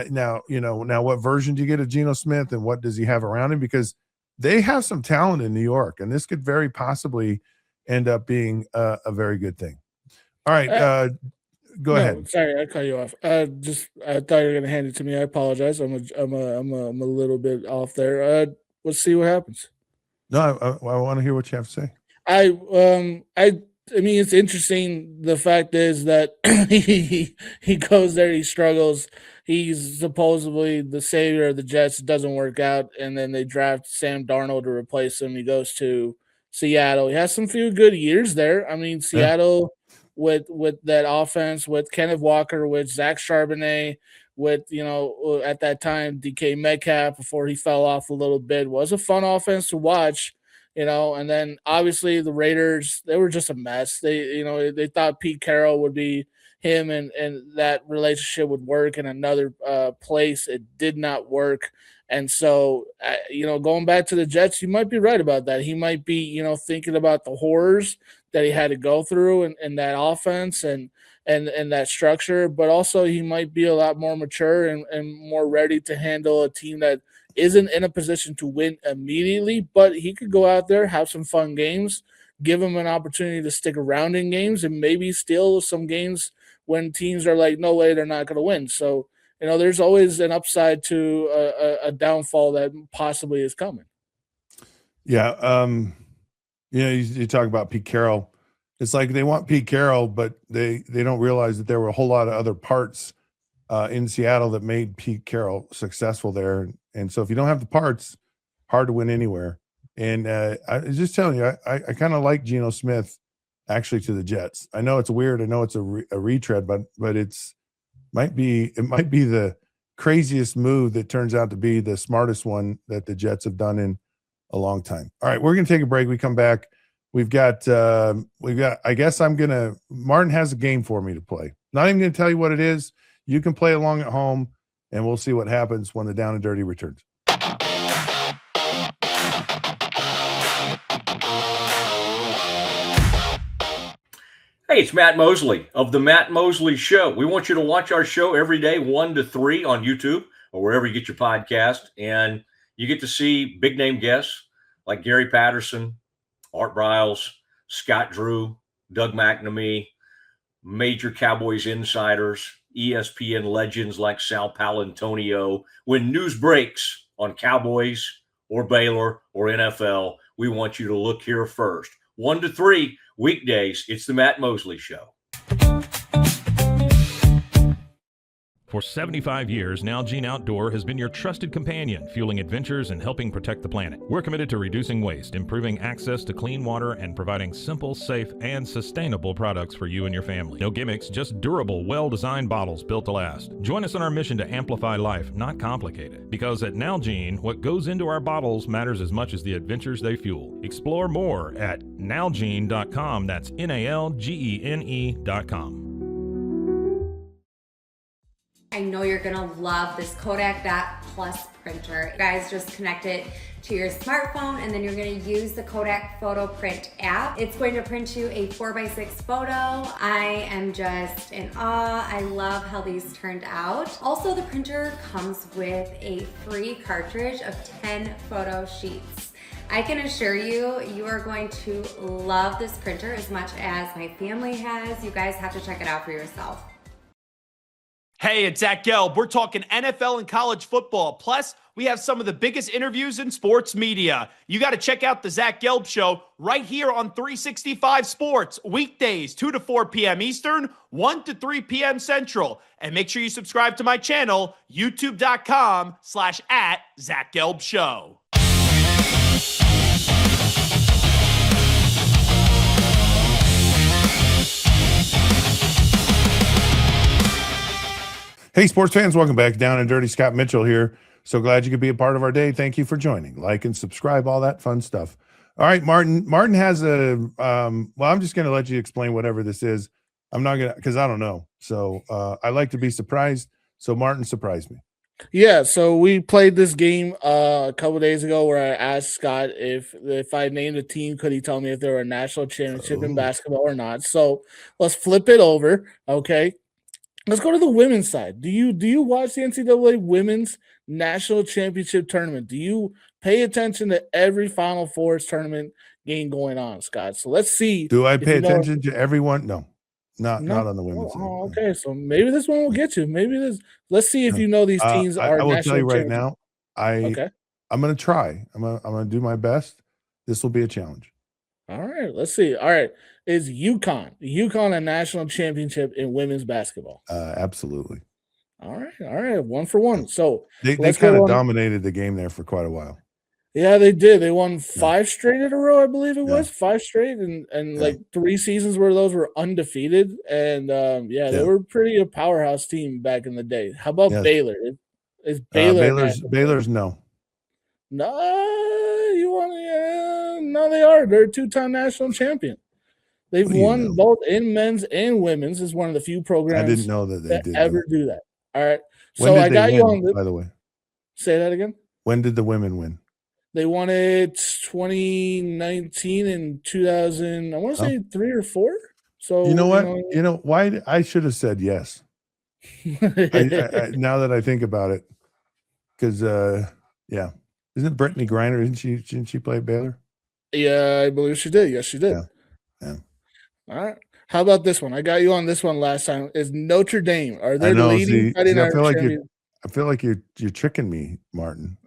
now what version do you get of Geno Smith, and what does he have around him? Because they have some talent in New York, and this could very possibly end up being a very good thing. All right, go ahead. Sorry, I cut you off. I thought you were going to hand it to me. I apologize. I'm a little bit off there. Let's see what happens. No, I want to hear what you have to say. I mean, it's interesting. The fact is that he goes there, he struggles. He's supposedly the savior of the Jets. It doesn't work out, and then they draft Sam Darnold to replace him. He goes to Seattle. He has some few good years there. I mean, Seattle with that offense, with Kenneth Walker, with Zach Charbonnet, with, at that time, DK Metcalf, before he fell off a little bit, was a fun offense to watch, and then obviously the Raiders, they were just a mess. They thought Pete Carroll would be him and that relationship would work in another place. It did not work. And so, going back to the Jets, you might be right about that. He might be, thinking about the horrors that he had to go through in that offense and that structure, but also he might be a lot more mature and more ready to handle a team that isn't in a position to win immediately, but he could go out there, have some fun games, give him an opportunity to stick around in games, and maybe steal some games when teams are like, no way, they're not going to win. So, there's always an upside to a downfall that possibly is coming. Yeah. You talk about Pete Carroll. It's like they want Pete Carroll, but they don't realize that there were a whole lot of other parts in Seattle that made Pete Carroll successful there. And so if you don't have the parts, hard to win anywhere. And I was just telling you, I kind of like Geno Smith actually to the Jets. I know it's weird. I know it's a retread, but it might be the craziest move that turns out to be the smartest one that the Jets have done in a long time. All right, we're going to take a break. We come back. We've got, I guess Martin has a game for me to play. Not even going to tell you what it is. You can play along at home, and we'll see what happens when the Down and Dirty returns. Hey, it's Matt Mosley of The Matt Mosley Show. We want you to watch our show every day, 1 to 3 on YouTube or wherever you get your podcast. And you get to see big name guests like Gary Patterson, Art Briles, Scott Drew, Doug McNamee, major Cowboys insiders, ESPN legends like Sal Palantonio. When news breaks on Cowboys or Baylor or NFL, we want you to look here first. 1 to 3 weekdays, it's the Matt Mosley Show. For 75 years, Nalgene Outdoor has been your trusted companion, fueling adventures and helping protect the planet. We're committed to reducing waste, improving access to clean water, and providing simple, safe, and sustainable products for you and your family. No gimmicks, just durable, well-designed bottles built to last. Join us on our mission to amplify life, not complicate it. Because at Nalgene, what goes into our bottles matters as much as the adventures they fuel. Explore more at nalgene.com. That's NALGENE.com. I know you're gonna love this Kodak Dot Plus printer. You guys just connect it to your smartphone and then you're gonna use the Kodak Photo Print app. It's going to print you a 4x6 photo. I am just in awe. I love how these turned out. Also, the printer comes with a free cartridge of 10 photo sheets. I can assure you, you are going to love this printer as much as my family has. You guys have to check it out for yourself. Hey, it's Zach Gelb. We're talking NFL and college football. Plus, we have some of the biggest interviews in sports media. You got to check out the Zach Gelb Show right here on 365 Sports, weekdays, 2 to 4 p.m. Eastern, 1 to 3 p.m. Central. And make sure you subscribe to my channel, youtube.com/@ZachGelbShow. Hey, sports fans, welcome back. Down and Dirty. Scott Mitchell here. So glad you could be a part of our day. Thank you for joining. Like and subscribe, all that fun stuff. All right, Martin. Martin has a, well, I'm just going to let you explain whatever this is. I'm not going to, because I don't know. So I like to be surprised. So Martin, surprised me. Yeah, so we played this game a couple of days ago where I asked Scott if I named a team, could he tell me if they were a national championship in basketball or not? So let's flip it over, okay? Let's go to the women's side. Do you watch the NCAA Women's National Championship Tournament? Do you pay attention to every Final Four tournament game going on, Scott? So let's see. Do I pay attention to everyone? No, not on the women's side. Oh, okay, so maybe this one will get you. Maybe this. Let's see if you know these teams are. I will tell you right now. I'm going to try. I'm going to do my best. This will be a challenge. All right, let's see. All right, is UConn a national championship in women's basketball? Absolutely. All right, 1 for 1. So they kind of dominated the game there for quite a while. Yeah, they did. They won 5 straight in a row, I believe it was 5 straight, and like 3 seasons where those were undefeated. And they were a powerhouse team back in the day. How about Baylor? Is Baylor Baylor's no? No, you want to? No, they are. They're a 2-time national champion. They've won both in men's and women's. Is one of the few programs I didn't know that they did ever do that. All right. So I got you on. By the way, say that again. When did the women win? They won it 2019 and 2000. I want to say 3 or 4. So you know what? You know why I should have said yes. I, now that I think about it, because isn't Brittany Griner? Didn't she play at Baylor? Yeah, I believe she did. Yes, she did. Yeah. All right. How about this one? I got you on this one last time. Is Notre Dame? Are they leading? I feel like you're tricking me, Martin.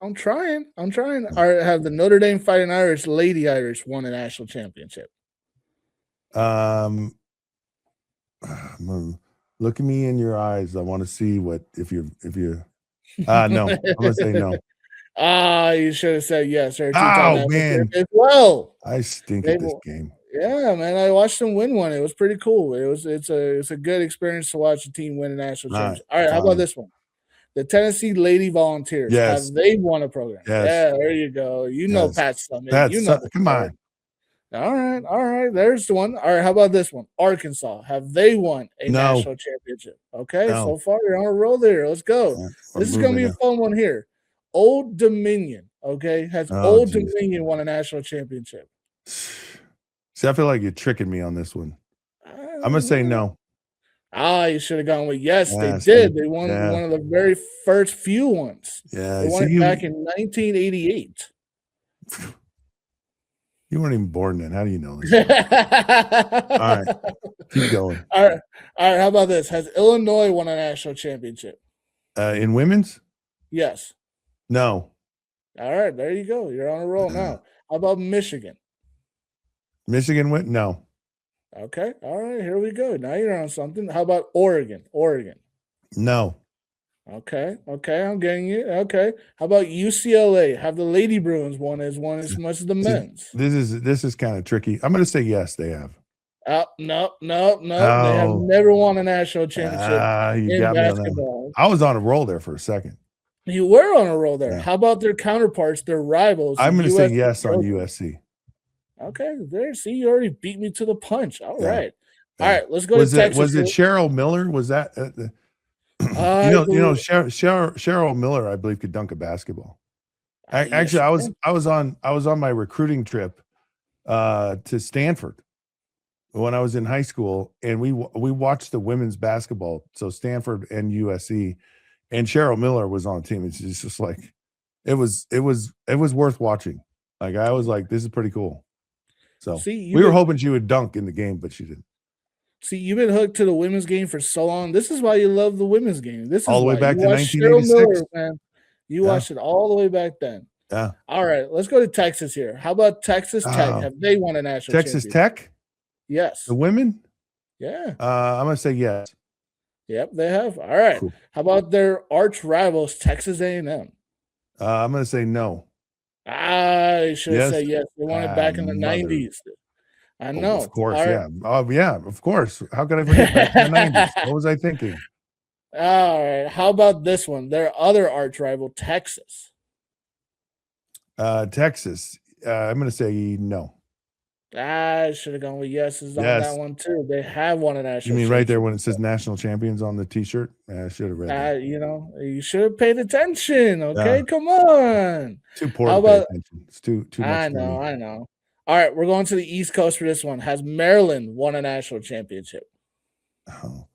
I'm trying. Have the Notre Dame Fighting Irish, Lady Irish, won a national championship? Look at me in your eyes. I want to see what if you. No, I'm gonna say no. You should have said yes. They're a two-time Oh, national man. champion as well. I stink They at this will- game. Yeah, man. I watched them win one. It was pretty cool. It's a good experience to watch a team win a national All right, championship. All right, how about fine. this one? The Tennessee Lady Volunteers. Yes. Have they won a program? Yes. Yeah, there you go. You know Yes. Pat Summitt. That's You know the come story. on. All right. There's the one. All right, how about this one? Arkansas. Have they won a No. national championship? Okay, No. so far you're on a roll there. Let's go. Yeah, This is I'm going to be a moving fun one here. Old Dominion. Okay, has Oh, Old geez. Dominion won a national championship? now. See, I feel like you're tricking me on this one. I'm gonna say no. You should have gone with yes. Yes, They did. They won yeah. one of the very first few ones. Yeah, They won see, it back in 1988. you weren't even born then. How do you know this? All right, keep going. All right. How about this? Has Illinois won a national championship? In women's, Yes. no. All right, there you go. You're on a roll now. How about Michigan? Michigan went, no. Okay. All right, here we go. Now you're on something. How about Oregon? Oregon. No. Okay. I'm getting you. Okay. How about UCLA? Have the Lady Bruins won as much as the men's? This is kind of tricky. I'm gonna say yes, they have. No. They have Oh. never won a national championship You in got me on that. basketball. I was on a roll there for a second. You were on a roll there. Yeah. How about their counterparts, their rivals? I'm the gonna say USC yes on Trojans? USC. Okay, there. See, you already beat me to the punch. All Yeah. right. Yeah. All right, let's go Was to it Texas. was it Cheryl Miller? Was that Cheryl Miller, I believe, could dunk a basketball. Actually, I was on my recruiting trip to Stanford when I was in high school, and we watched the women's basketball, so Stanford and USC, and Cheryl Miller was on the team. It's just like it was worth watching. Like I was like, this is pretty cool. So See, we were hoping she would dunk in the game, but she didn't. See, you've been hooked to the women's game for so long. This is why you love the women's game. This is All the way why. back You to watched Cheryl 1986. Miller, man. You Yeah. watched it all the way back then. Yeah. All right, let's go to Texas here. How about Texas Tech? Oh. Have they won a national Texas championship? Tech, Yes. the women. Yeah. I'm gonna say yes. Yep, they have. All right. Cool. How about their arch rivals, Texas A&M? I'm gonna say no. You should have Yes. said yes. They won it back in the Mother. 90s. I know. Of course, All right. yeah. Oh, yeah, of course. How could I forget back in the 90s? What was I thinking? All right. How about this one? Their other arch rival, Texas. Texas. I'm going to say no. I should have gone with yeses on Yes. that one too. They have won a You national mean right there championship. when it says national champions on the T-shirt? I should have read that. You should have paid attention. Okay, Yeah. Come on. Too poor How to pay about- attention. It's too much. I for me. know. All right, we're going to the East Coast for this one. Has Maryland won a national championship? Oh.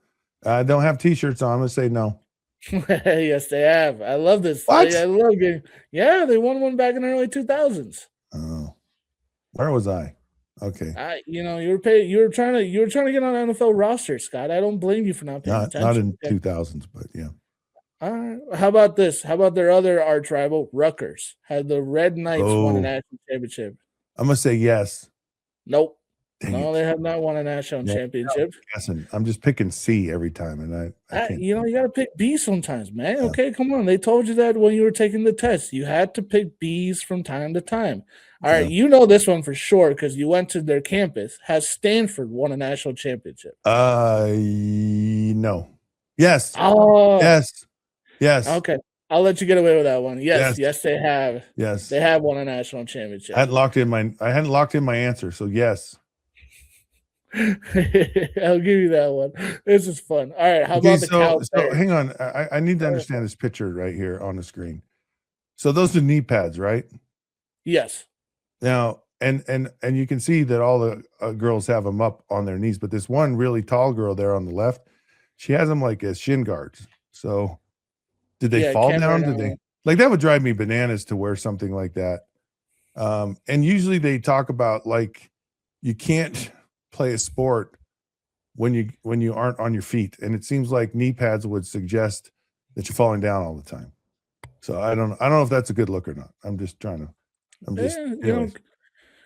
I don't have T-shirts on. I'm going to say no. Yes, they have. I love this. What? I love getting. Yeah, they won one back in the early 2000s. Oh, where was I? Okay, You were paid. You were trying to get on the NFL roster, Scott. I don't blame you for not paying not attention. in 2000s, but yeah. All right. How about this? How about their other arch rival, Rutgers? Had the Red Knights won a Oh. national championship? I'm going to say yes. Nope. Dang No, it. they have not won a national Yeah. championship. Guessing. I'm just picking C every time, and I can't. You got to pick B sometimes, man. Yeah. Okay, come on. They told you that when you were taking the test. You had to pick B's from time to time. All right, you know this one for sure because you went to their campus. Has Stanford won a national championship? No. Yes. Oh, Yes. okay. I'll let you get away with that one. Yes, Yes. they have. Yes. They have won a national championship. I hadn't locked in my answer, so yes. I'll give you that one. This is fun. All right, how Okay, about the Cow so Bears? hang on. I need to understand this picture right here on the screen. So those are knee pads, right? Yes. Now, and you can see that all the girls have them up on their knees, but this one really tall girl there on the left, she has them like as shin guards. So did they fall down? Did they like that would drive me bananas to wear something like that. And usually they talk about like you can't play a sport when you aren't on your feet. And it seems like knee pads would suggest that you're falling down all the time. So I don't know if that's a good look or not. I'm just anyways.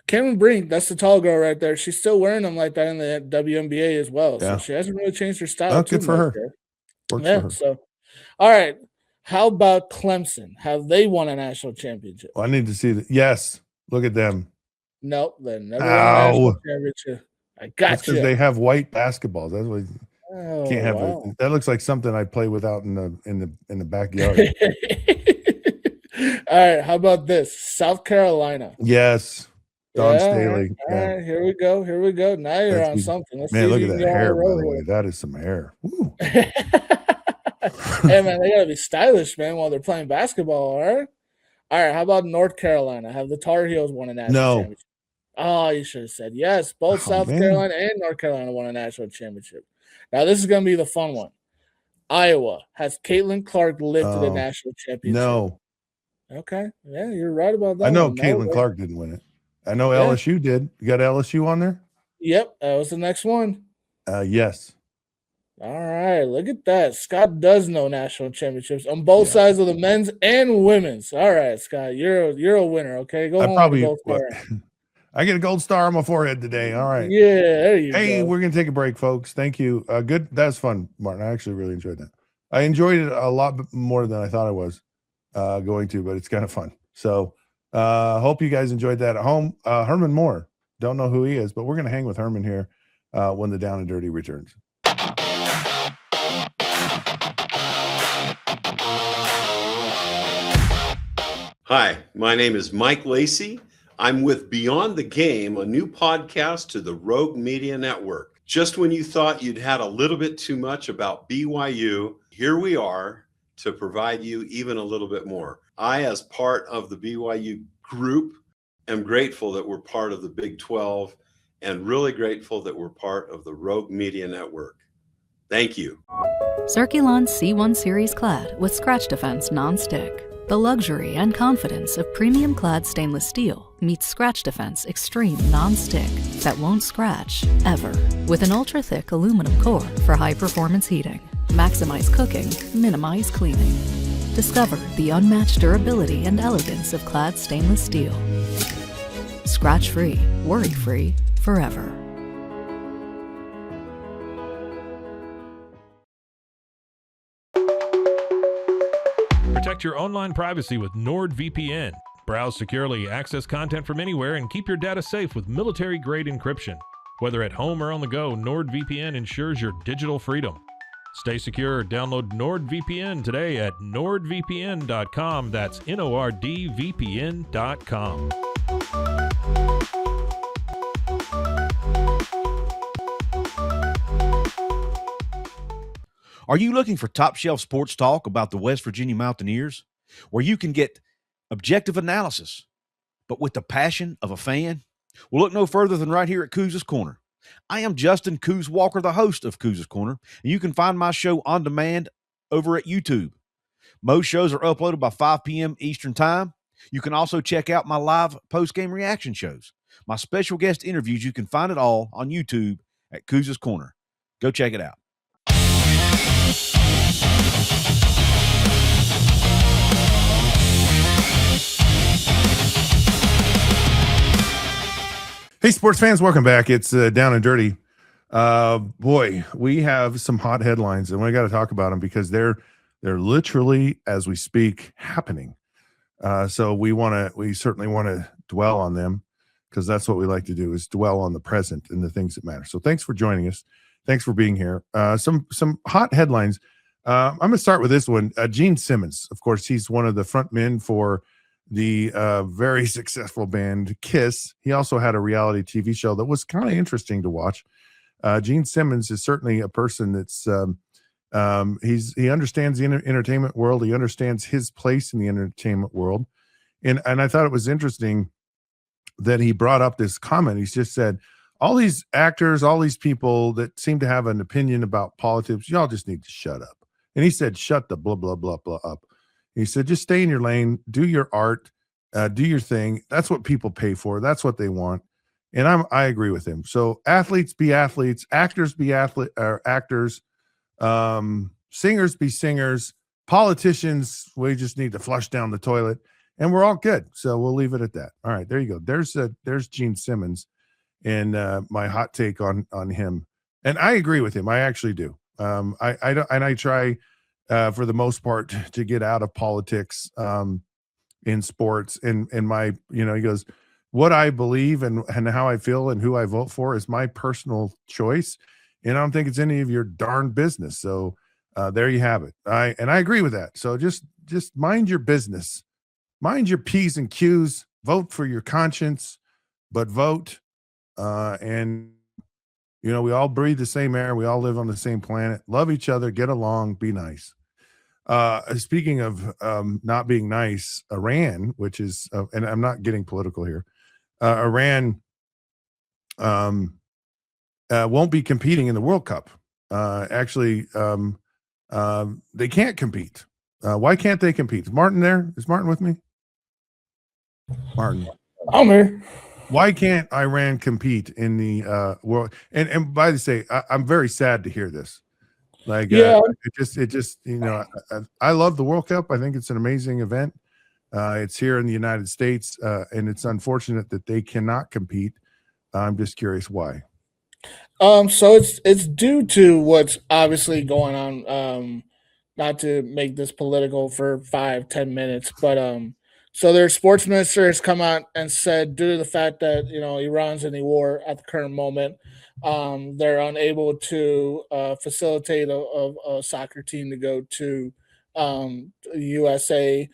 Cameron Brink, that's the tall girl right there. She's still wearing them like that in the WNBA as well. Yeah. So she hasn't really changed her style. Oh, too good for much her. there. Works Yeah. for her. So, all right. How about Clemson? Have they won a national championship? Well, I need to see that. Yes. Look at them. Nope, they never won a national Ow. championship. I That's got because you. they have white basketballs. That's why Oh, can't have wow. that looks like something I play with out in the backyard. All right, how about this? South Carolina. Yes. Don Yeah, Staley. all Yeah. right, here we go. Here we go. Now you're That's on good. something. Let's Man, see if look you at can that get on a hair, by roll the way. here. That is some hair. Woo. Hey, man, they got to be stylish, man, while they're playing basketball, all right? All right, how about North Carolina? Have the Tar Heels won a national No. championship? Oh, you should have said yes. Both Oh, South man. Carolina and North Carolina won a national championship. Now, this is going to be the fun one. Iowa. Has Caitlin Clark lifted a Oh, national championship? No. Okay. Yeah, you're right about that I know one. No, Caitlin they- Clark didn't win it. I know Yeah. LSU did. You got LSU on there? Yep, that was the next one. Yes. All right, look at that. Scott does know national championships on both Yeah. sides of the men's and women's. All right, Scott, you're a winner. Okay, go I home probably with a gold star. I get a gold star on my forehead today. All right. Yeah, there you Hey, go. we're gonna take a break, folks. Thank you. Good. That's fun, Martin. I actually really enjoyed that. I enjoyed it a lot more than I thought I was going to, but it's kind of fun. So hope you guys enjoyed that at home. Herman Moore. Don't know who he is, but we're gonna hang with Herman here when the Down and Dirty returns. Hi, my name is Mike Lacey. I'm with Beyond the Game, a new podcast to the Rogue Media Network. Just when you thought you'd had a little bit too much about BYU, here we are to provide you even a little bit more. I, as part of the BYU group, am grateful that we're part of the Big 12 and really grateful that we're part of the Rogue Media Network. Thank you. Circulon C1 Series Clad with Scratch Defense Non-Stick. The luxury and confidence of premium clad stainless steel meets Scratch Defense Extreme Non-Stick that won't scratch, ever. With an ultra-thick aluminum core for high-performance heating. Maximize cooking, minimize cleaning. Discover the unmatched durability and elegance of clad stainless steel. Scratch-free, worry-free, forever. Protect your online privacy with NordVPN. Browse securely, access content from anywhere, and keep your data safe with military-grade encryption. Whether at home or on the go, NordVPN ensures your digital freedom. Stay secure. Download NordVPN today at nordvpn.com. That's NORDVPN.com. Are you looking for top shelf sports talk about the West Virginia Mountaineers, where you can get objective analysis, but with the passion of a fan? Well, look no further than right here at Couz's Corner. I am Justin Couz Walker, the host of Couz's Corner, and you can find my show on demand over at YouTube. Most shows are uploaded by 5 p.m. Eastern Time. You can also check out my live post-game reaction shows. My special guest interviews, you can find it all on YouTube at Couz's Corner. Go check it out. Hey, sports fans, welcome back. It's Down and Dirty. Boy, we have some hot headlines, and we got to talk about them because they're literally, as we speak, happening. So we certainly want to dwell on them because that's what we like to do, is dwell on the present and the things that matter. So thanks for joining us. Thanks for being here. Some hot headlines. I'm going to start with this one. Gene Simmons, of course, he's one of the front men for the very successful band Kiss. He also had a reality TV show that was kind of interesting to watch. Gene Simmons is certainly a person that's he understands the entertainment world. He understands his place in the entertainment world, and I thought it was interesting that he brought up this comment. He's just said, all these actors, all these people that seem to have an opinion about politics, y'all just need to shut up. And he said, shut the blah blah blah blah up. He said, just stay in your lane, do your art, do your thing. That's what people pay for. That's what they want. And I agree with him. So athletes be athletes, actors be actors, singers be singers, politicians, we just need to flush down the toilet, and we're all good. So we'll leave it at that. All right, there you go. There's Gene Simmons and my hot take on him. And I agree with him. I actually do. I don't, and I try for the most part, to get out of politics in sports. And my, he goes, what I believe and how I feel and who I vote for is my personal choice, and I don't think it's any of your darn business. So there you have it. I agree with that. So just mind your business, mind your P's and Q's, vote for your conscience, but vote. And we all breathe the same air. We all live on the same planet. Love each other. Get along. Be nice. Speaking of not being nice, Iran, which is, and I'm not getting political here, Iran won't be competing in the World Cup. Actually, they can't compete. Why can't they compete? Is Martin there? Is Martin with me? Martin. I'm here. Why can't Iran compete in the world? And by the say, I'm very sad to hear this. Like, Yeah. It just, I love the World Cup. I think it's an amazing event. It's here in the United States, and it's unfortunate that they cannot compete. I'm just curious why. So it's due to what's obviously going on. Not to make this political for 5-10 minutes, but so their sports minister has come out and said, due to the fact that Iran's in the war at the current moment, they're unable to facilitate a soccer team to go to USA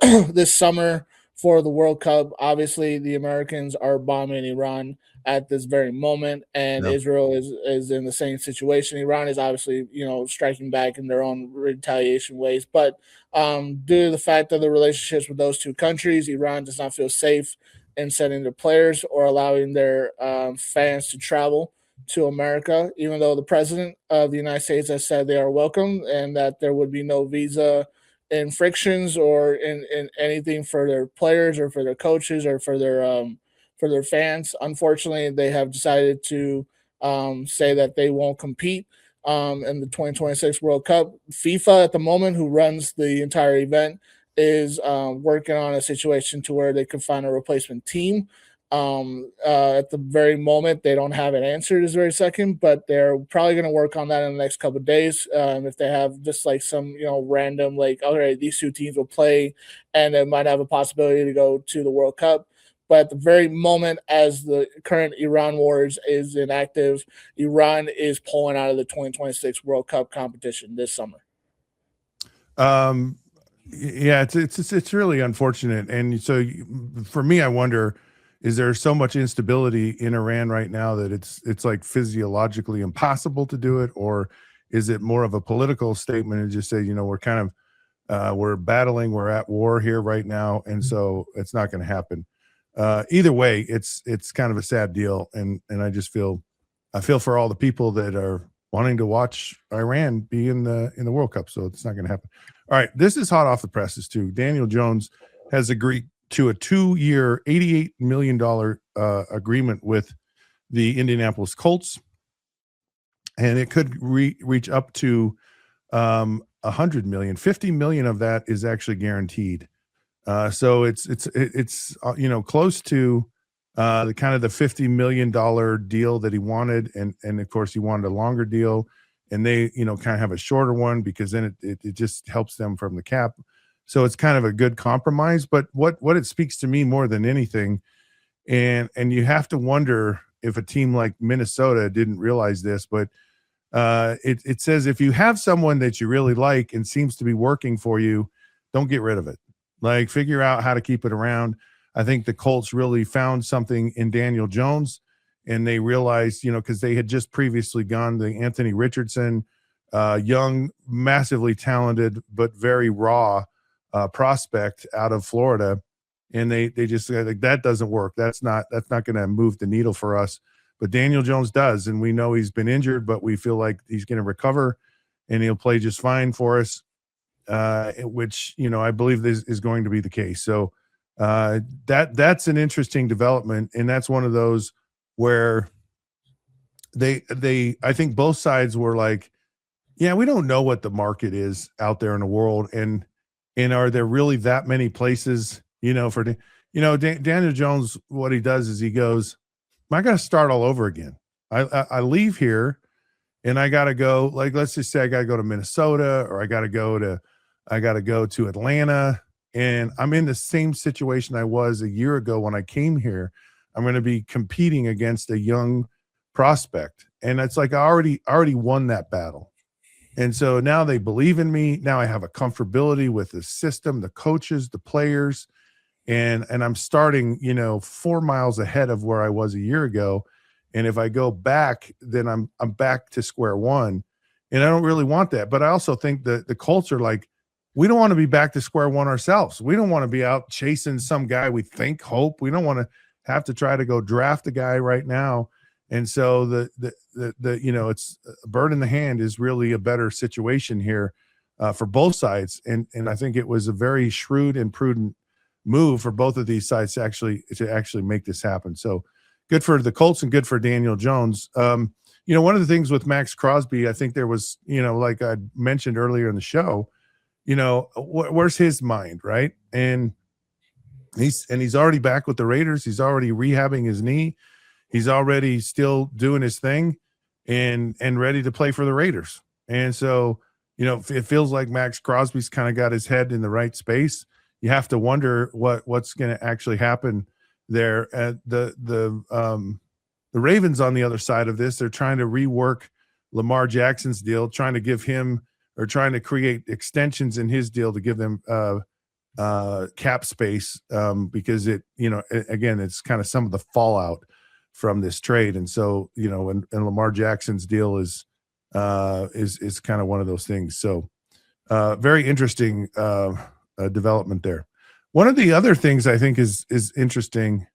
this summer for the World Cup. Obviously, the Americans are bombing Iran at this very moment, and Yeah. Israel is in the same situation. Iran is obviously striking back in their own retaliation ways, but due to the fact of the relationships with those two countries, Iran does not feel safe in sending their players or allowing their fans to travel to America, even though the president of the United States has said they are welcome and that there would be no visa infractions or in anything for their players or for their coaches or for their fans. Unfortunately, they have decided to say that they won't compete in the 2026 World Cup. FIFA at the moment, who runs the entire event, is working on a situation to where they could find a replacement team. At the very moment, they don't have an answer this very second, but they're probably going to work on that in the next couple of days. If they have just like some, random, like, all right, these two teams will play and it might have a possibility to go to the World Cup. But at the very moment, as the current Iran wars is inactive, Iran is pulling out of the 2026 World Cup competition this summer. Yeah, it's really unfortunate. And so for me, I wonder, is there so much instability in Iran right now that it's like physiologically impossible to do it, or is it more of a political statement and just say, we're kind of we're battling, we're at war here right now, and so it's not going to happen. Either way, it's kind of a sad deal, and I feel for all the people that are wanting to watch Iran be in the World Cup. So it's not going to happen. All right, this is hot off the presses too. Daniel Jones has agreed to a 2-year, $88 million agreement with the Indianapolis Colts, and it could reach up to $100 million. $50 million of that is actually guaranteed. So it's close to the kind of the $50 million deal that he wanted, and of course he wanted a longer deal, and they kind of have a shorter one because then it just helps them from the cap. So it's kind of a good compromise. But what it speaks to me more than anything, and you have to wonder if a team like Minnesota didn't realize this, but it says if you have someone that you really like and seems to be working for you, don't get rid of it. Like, figure out how to keep it around. I think the Colts really found something in Daniel Jones, and they realized, because they had just previously gone to Anthony Richardson, young, massively talented, but very raw prospect out of Florida. And they just said, like, that doesn't work. That's not going to move the needle for us. But Daniel Jones does. And we know he's been injured, but we feel like he's going to recover and he'll play just fine for us. Which, I believe this is going to be the case. So that's an interesting development. And that's one of those where I think both sides were like, yeah, we don't know what the market is out there in the world. And are there really that many places, for, Daniel Jones, what he does is he goes, I got to start all over again. I leave here and I got to go, like, let's just say I got to go to Minnesota, or I got to go to Atlanta, and I'm in the same situation I was a year ago when I came here. I'm going to be competing against a young prospect, and it's like I already won that battle. And so now they believe in me. Now I have a comfortability with the system, the coaches, the players, and I'm starting, 4 miles ahead of where I was a year ago. And if I go back, then I'm back to square one, and I don't really want that. But I also think that the Colts are like, we don't want to be back to square one ourselves. We don't want to be out chasing some guy we hope. We don't want to have to try to go draft a guy right now. And so the it's a bird in the hand is really a better situation here for both sides. And I think it was a very shrewd and prudent move for both of these sides to actually make this happen. So good for the Colts and good for Daniel Jones. One of the things with Maxx Crosby, I think there was, like I mentioned earlier in the show, where's his mind, right? And he's already back with the Raiders. He's already rehabbing his knee. He's already still doing his thing and ready to play for the Raiders. And so, it feels like Maxx Crosby's kind of got his head in the right space. You have to wonder what's going to actually happen there. At the Ravens on the other side of this, they're trying to rework Lamar Jackson's deal, trying to give him, or trying to create extensions in his deal to give them cap space because again, it's kind of some of the fallout from this trade. And so, and Lamar Jackson's deal is kind of one of those things. So very interesting development there. One of the other things I think is interesting,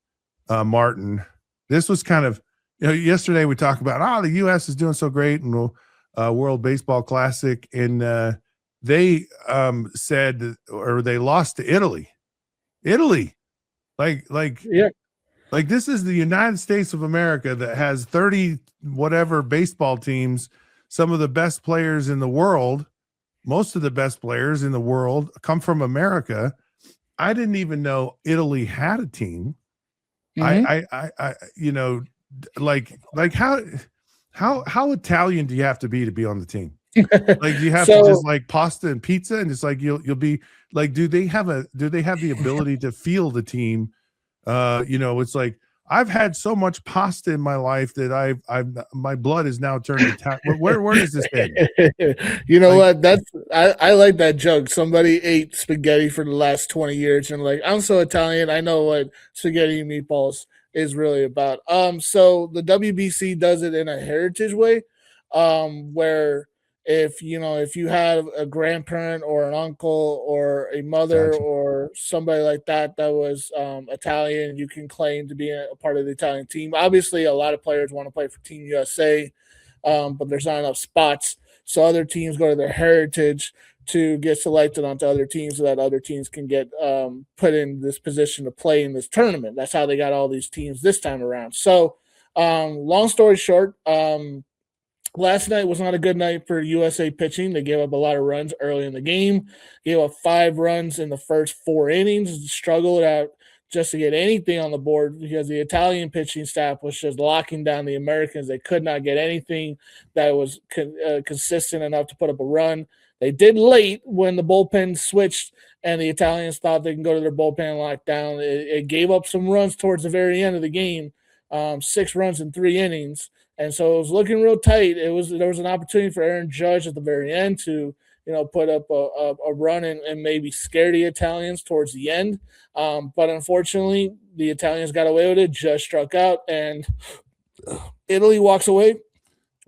Martin, this was kind of, yesterday we talked about, the U.S. is doing so great and World Baseball Classic. And they said, or they lost to Italy. Yeah. Like this is the United States of America that has 30 whatever baseball teams, some of the best players in the world, most of the best players in the world come from America. I didn't even know Italy had a team. Mm-hmm. Like how Italian do you have to be on the team? Like, do you have to just like pasta and pizza, and it's like you'll be like, do they have the ability to feel the team? It's like I've had so much pasta in my life that my blood is now turned Italian. Where does this end? What? I like that joke. Somebody ate spaghetti for the last 20 years and like, I'm so Italian, I know what spaghetti and meatballs is really about. So the WBC does it in a heritage way, where if you have a grandparent or an uncle or a mother or somebody like that was Italian, you can claim to be a part of the Italian team. Obviously, a lot of players want to play for Team USA, but there's not enough spots. So other teams go to their heritage to get selected onto other teams so that other teams can get put in this position to play in this tournament. That's how they got all these teams this time around. So long story short, last night was not a good night for USA pitching. They gave up a lot of runs early in the game, gave up 5 runs in the first 4 innings, struggled out just to get anything on the board because the Italian pitching staff was just locking down the Americans. They could not get anything that was consistent enough to put up a run. They did late when the bullpen switched and the Italians thought they can go to their bullpen lockdown. It gave up some runs towards the very end of the game, 6 runs in 3 innings. And so it was looking real tight. There was an opportunity for Aaron Judge at the very end to, put up a run and maybe scare the Italians towards the end. But unfortunately, the Italians got away with it, Judge struck out, and Italy walks away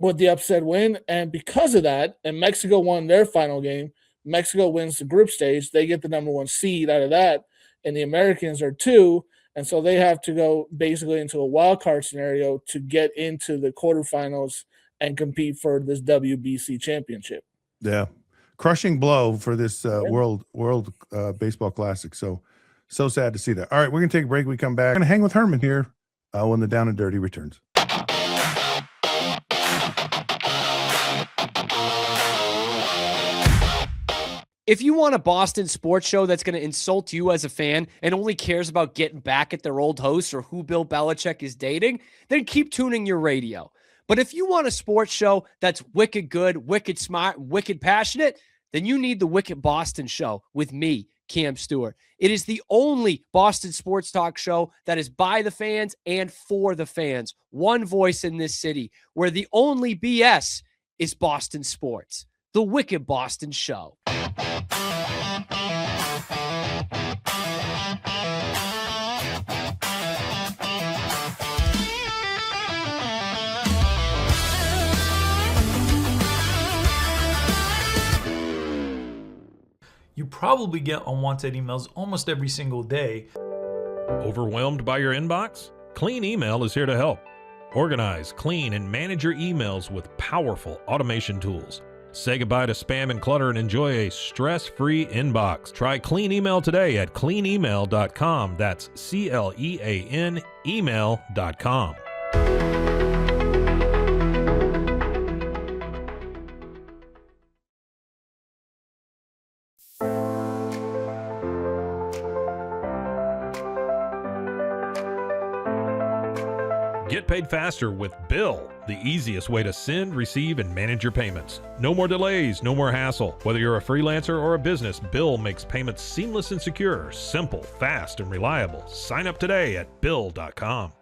with the upset win. And because of that, and Mexico won their final game, Mexico wins the group stage. They get the number 1 seed out of that, and the Americans are 2. And so they have to go basically into a wild card scenario to get into the quarterfinals and compete for this WBC championship. Yeah. Crushing blow for this World Baseball Classic. So sad to see that. All right, we're going to take a break. We come back. We're going to hang with Herman here when the Down and Dirty returns. If you want a Boston sports show that's going to insult you as a fan and only cares about getting back at their old hosts or who Bill Belichick is dating, then keep tuning your radio. But if you want a sports show that's wicked good, wicked smart, wicked passionate, then you need the Wicked Boston Show with me, Cam Stewart. It is the only Boston sports talk show that is by the fans and for the fans. One voice in this city where the only BS is Boston sports. The Wicked Boston Show. You probably get unwanted emails almost every single day. Overwhelmed by your inbox? Clean Email is here to help. Organize, clean, and manage your emails with powerful automation tools. Say goodbye to spam and clutter and enjoy a stress-free inbox. Try Clean Email today at cleanemail.com. That's CLEAN email.com. Get paid faster with Bill, the easiest way to send, receive, and manage your payments. No more delays, no more hassle. Whether you're a freelancer or a business, Bill makes payments seamless and secure, simple, fast, and reliable. Sign up today at Bill.com.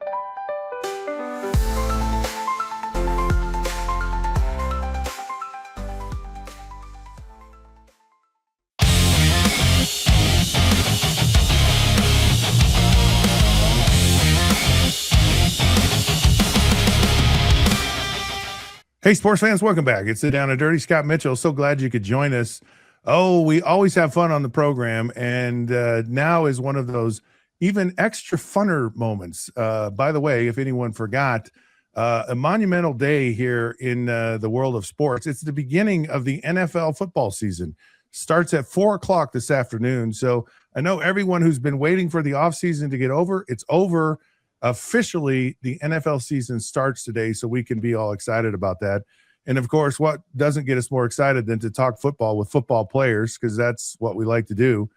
Hey, sports fans, welcome back. It's Sit Down and Dirty. Scott Mitchell. So glad you could join us. Oh, we always have fun on the program, and now is one of those even extra funner moments. By the way, if anyone forgot, a monumental day here in the world of sports. It's the beginning of the NFL football season. Starts at 4 o'clock this afternoon. So I know everyone who's been waiting for the offseason to get over, it's over. Officially, the NFL season starts today, so we can be all excited about that. And, of course, what doesn't get us more excited than to talk football with football players, because that's what we like to do.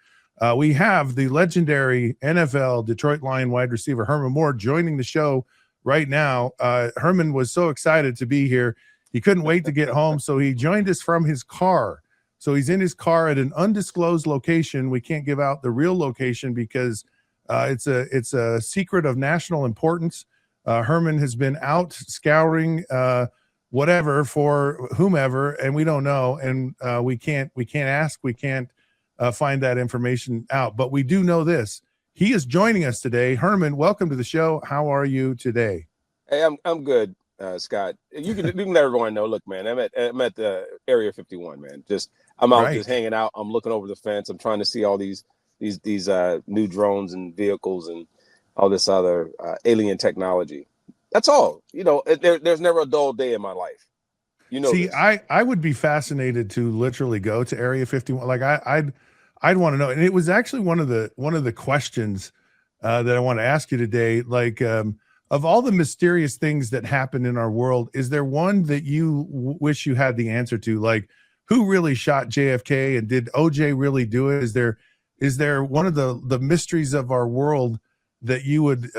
We have the legendary NFL Detroit Lion wide receiver Herman Moore joining the show right now. Herman was so excited to be here. He couldn't wait to get home, so he joined us from his car. So he's in his car at an undisclosed location. We can't give out the real location because it's a secret of national importance. Herman has been out scouring whatever for whomever, and we don't know, and we can't ask, we can't find that information out. But we do know this: he is joining us today. Herman, welcome to the show. How are you today? Hey, I'm good, Scott. You can let everyone know. Look, man, I'm at the Area 51, man. I'm out just hanging out. I'm looking over the fence. I'm trying to see all these new drones and vehicles and all this other alien technology. That's all. There's never a dull day in my life. See, I would be fascinated to literally go to Area 51. Like I'd want to know. And it was actually one of the questions that I want to ask you today. Like, of all the mysterious things that happen in our world, is there one that you wish you had the answer to? Like, who really shot JFK, and did OJ really do it? Is there one of the mysteries of our world that you would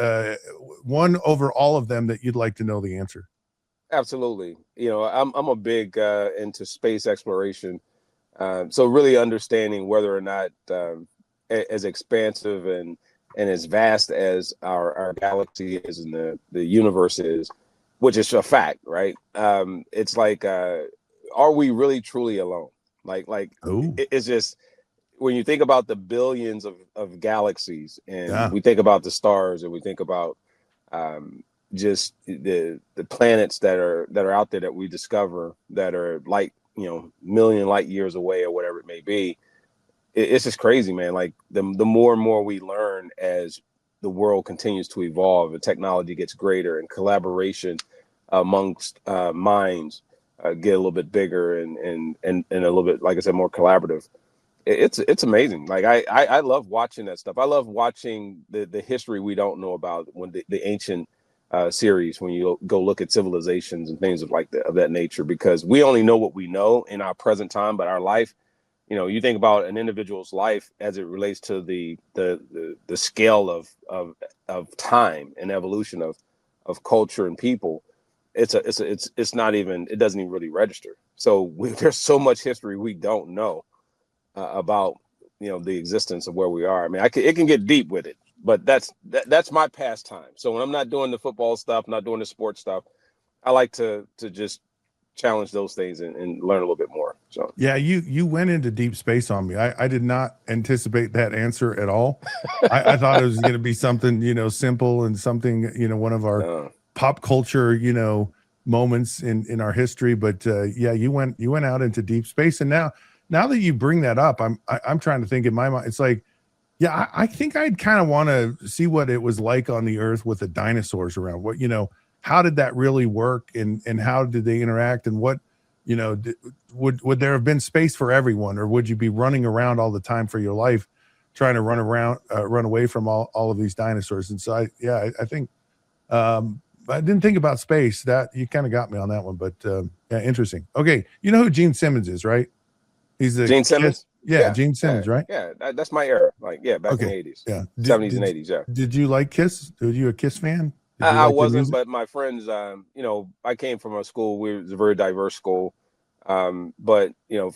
one over all of them that you'd like to know the answer? Absolutely. I'm a big into space exploration. So really understanding whether or not as expansive and as vast as our galaxy is and the universe is, which is a fact, right? It's like, are we really truly alone? It's just, when you think about the billions of galaxies, and we think about the stars, and we think about just the planets that are out there that we discover that are million light years away or whatever it may be, it's just crazy, man. Like the more and more we learn as the world continues to evolve and technology gets greater and collaboration amongst minds get a little bit bigger and a little bit, like I said, more collaborative. It's amazing. Like I love watching that stuff. I love watching the history we don't know about, when the ancient series, when you go look at civilizations and things of that nature, because we only know what we know in our present time, but our life, you think about an individual's life as it relates to the scale of time and evolution of culture and people. it's not even, it doesn't even really register. So there's so much history we don't know about, the existence of where we are. I mean, it can get deep with it, but that's my pastime. So when I'm not doing the football stuff, not doing the sports stuff, I like to just challenge those things and learn a little bit more. So yeah, you went into deep space on me. I did not anticipate that answer at all. I thought it was going to be something simple and something one of our pop culture moments in our history. But yeah, you went out into deep space, and now that you bring that up, I'm trying to think in my mind. It's like, yeah, I think I'd kind of want to see what it was like on the earth with the dinosaurs around. What how did that really work, and how did they interact, and what would there have been space for everyone, or would you be running around all the time for your life trying to run away from all of these dinosaurs? And so I think I didn't think about space. That you kind of got me on that one, but yeah, interesting. Okay, you know who Gene Simmons is, right? He's Gene Simmons. Yeah, Gene Simmons, right? Yeah, that's my era. Like, back in the 80s. Yeah, 70s and 80s. Yeah. Did you like Kiss? Were you a Kiss fan? I wasn't, but my friends, I came from a school. It was a very diverse school, but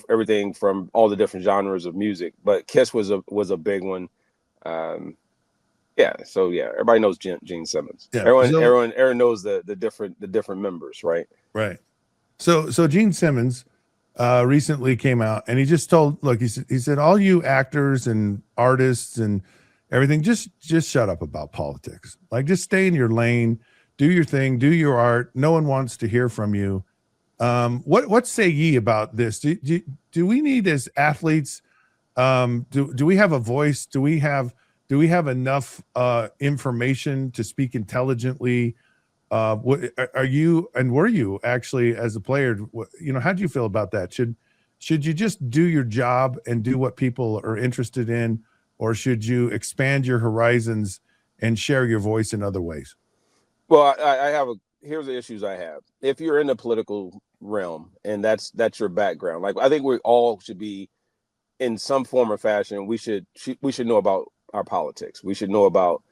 everything from all the different genres of music. But Kiss was a big one. Yeah, so yeah, everybody knows Gene Simmons. Yeah, everyone knows the different members, right? Right. So Gene Simmons recently came out, and he just told, look, he said, all you actors and artists and everything, just shut up about politics. Like, just stay in your lane, do your thing, do your art. No one wants to hear from you. What say ye about this? Do we need, as athletes, do we have a voice? Do we have enough information to speak intelligently? What are you, and were you actually, as a player, how do you feel about that? Should you just do your job and do what people are interested in, or should you expand your horizons and share your voice in other ways? Well, here's the issues I have. If you're in the political realm and that's your background, like, I think we all should be, in some form or fashion, we should know about our politics. We should know about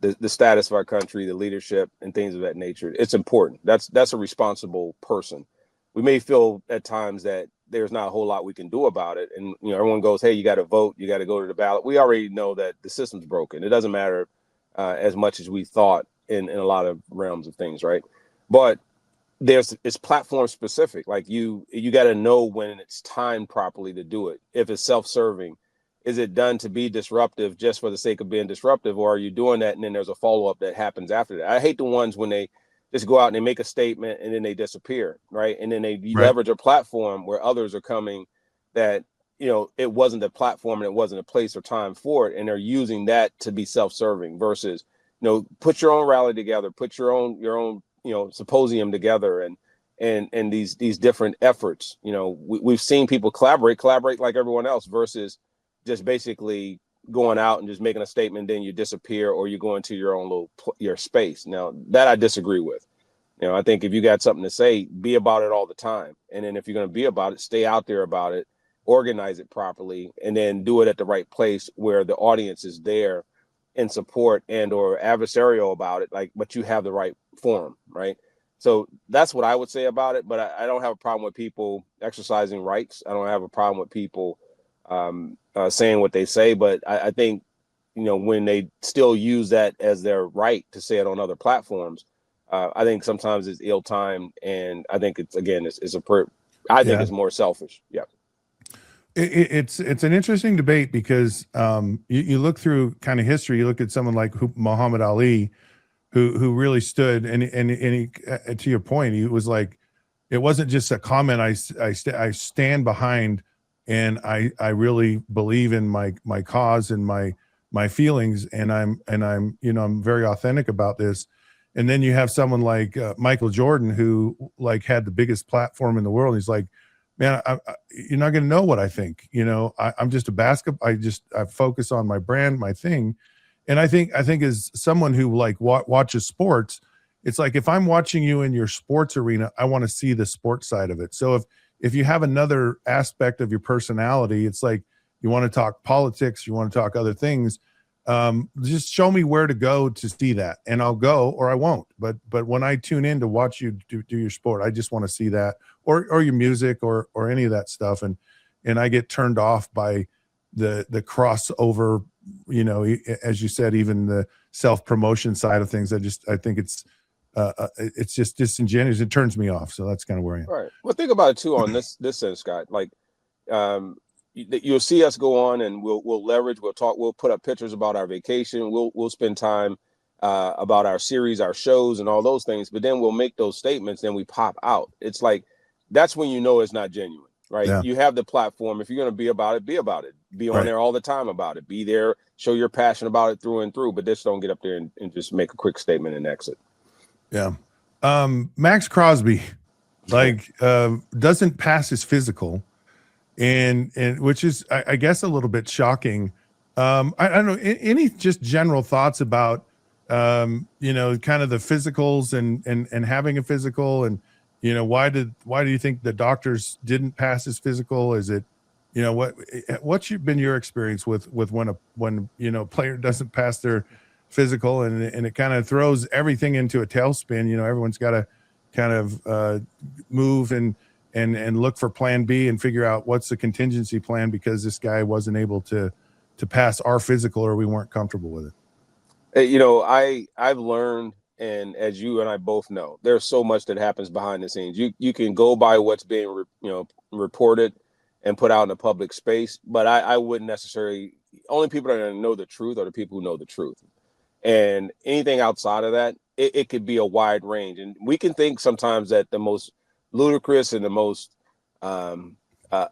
the status of our country, the leadership, and things of that nature. It's important. That's a responsible person. We may feel at times that there's not a whole lot we can do about it. And, everyone goes, hey, you got to vote. You got to go to the ballot. We already know that the system's broken. It doesn't matter as much as we thought in a lot of realms of things, right? But it's platform specific. Like, you got to know when it's timed properly to do it. If it's self-serving, is it done to be disruptive just for the sake of being disruptive, or are you doing that and then there's a follow-up that happens after that? I hate the ones when they just go out and they make a statement and then they disappear, right? And then they leverage a platform where others are coming that, it wasn't a platform and it wasn't a place or time for it, and they're using that to be self-serving versus, put your own rally together, put your own symposium together, and these different efforts. We've seen people collaborate like everyone else versus just basically going out and just making a statement, then you disappear, or you go into your own your space. Now, that I disagree with. I think if you got something to say, be about it all the time. And then if you're going to be about it, stay out there about it, organize it properly, and then do it at the right place where the audience is there in support and or adversarial about it, but you have the right forum, right? So that's what I would say about it. But I don't have a problem with people exercising rights. I don't have a problem with people saying what they say, but I think, when they still use that as their right to say it on other platforms, I think sometimes it's ill-timed, and I think it's it's more selfish. Yeah. It's an interesting debate because you look through kind of history, you look at someone like Muhammad Ali, who really stood, and he, to your point, he was like, it wasn't just a comment I stand behind, and I really believe in my cause and my feelings, and I'm very authentic about this. And then you have someone like Michael Jordan, who had the biggest platform in the world. He's like, man, you're not going to know what I think. I'm just a basketball. I focus on my brand, my thing. And I think as someone who watches sports, it's like, if I'm watching you in your sports arena, I want to see the sports side of it. So if you have another aspect of your personality, it's like you want to talk politics, you want to talk other things. Just show me where to go to see that, and I'll go or I won't. But when I tune in to watch you do your sport, I just want to see that, or your music, or any of that stuff, and I get turned off by the crossover, as you said, even the self-promotion side of things. I think it's just disingenuous. It turns me off. So that's kind of where I am. Right. Well, think about it too on this sense, Scott. Like, you'll see us go on and we'll leverage, we'll talk, we'll put up pictures about our vacation. We'll spend time about our series, our shows, and all those things. But then we'll make those statements, then we pop out. It's like, that's when you know it's not genuine. Right. Yeah. You have the platform. If you're going to be about it, be about it. Be on there all the time about it. Be there, show your passion about it through and through, but just don't get up there and just make a quick statement and exit. Yeah. Maxx Crosby, doesn't pass his physical, and which is, I guess, a little bit shocking. I don't know, any just general thoughts about, kind of the physicals and having a physical, and, why do you think the doctors didn't pass his physical? Is it, what's been your experience with when a player doesn't pass their physical, and it kind of throws everything into a tailspin? Everyone's got to kind of move and look for plan B and figure out what's the contingency plan, because this guy wasn't able to pass our physical, or we weren't comfortable with it. I've learned, and as you and I both know, there's so much that happens behind the scenes. You can go by what's being reported and put out in the public space, but I wouldn't necessarily. Only people that are going to know the truth are the people who know the truth, and anything outside of that, it could be a wide range. And we can think sometimes that the most ludicrous and the most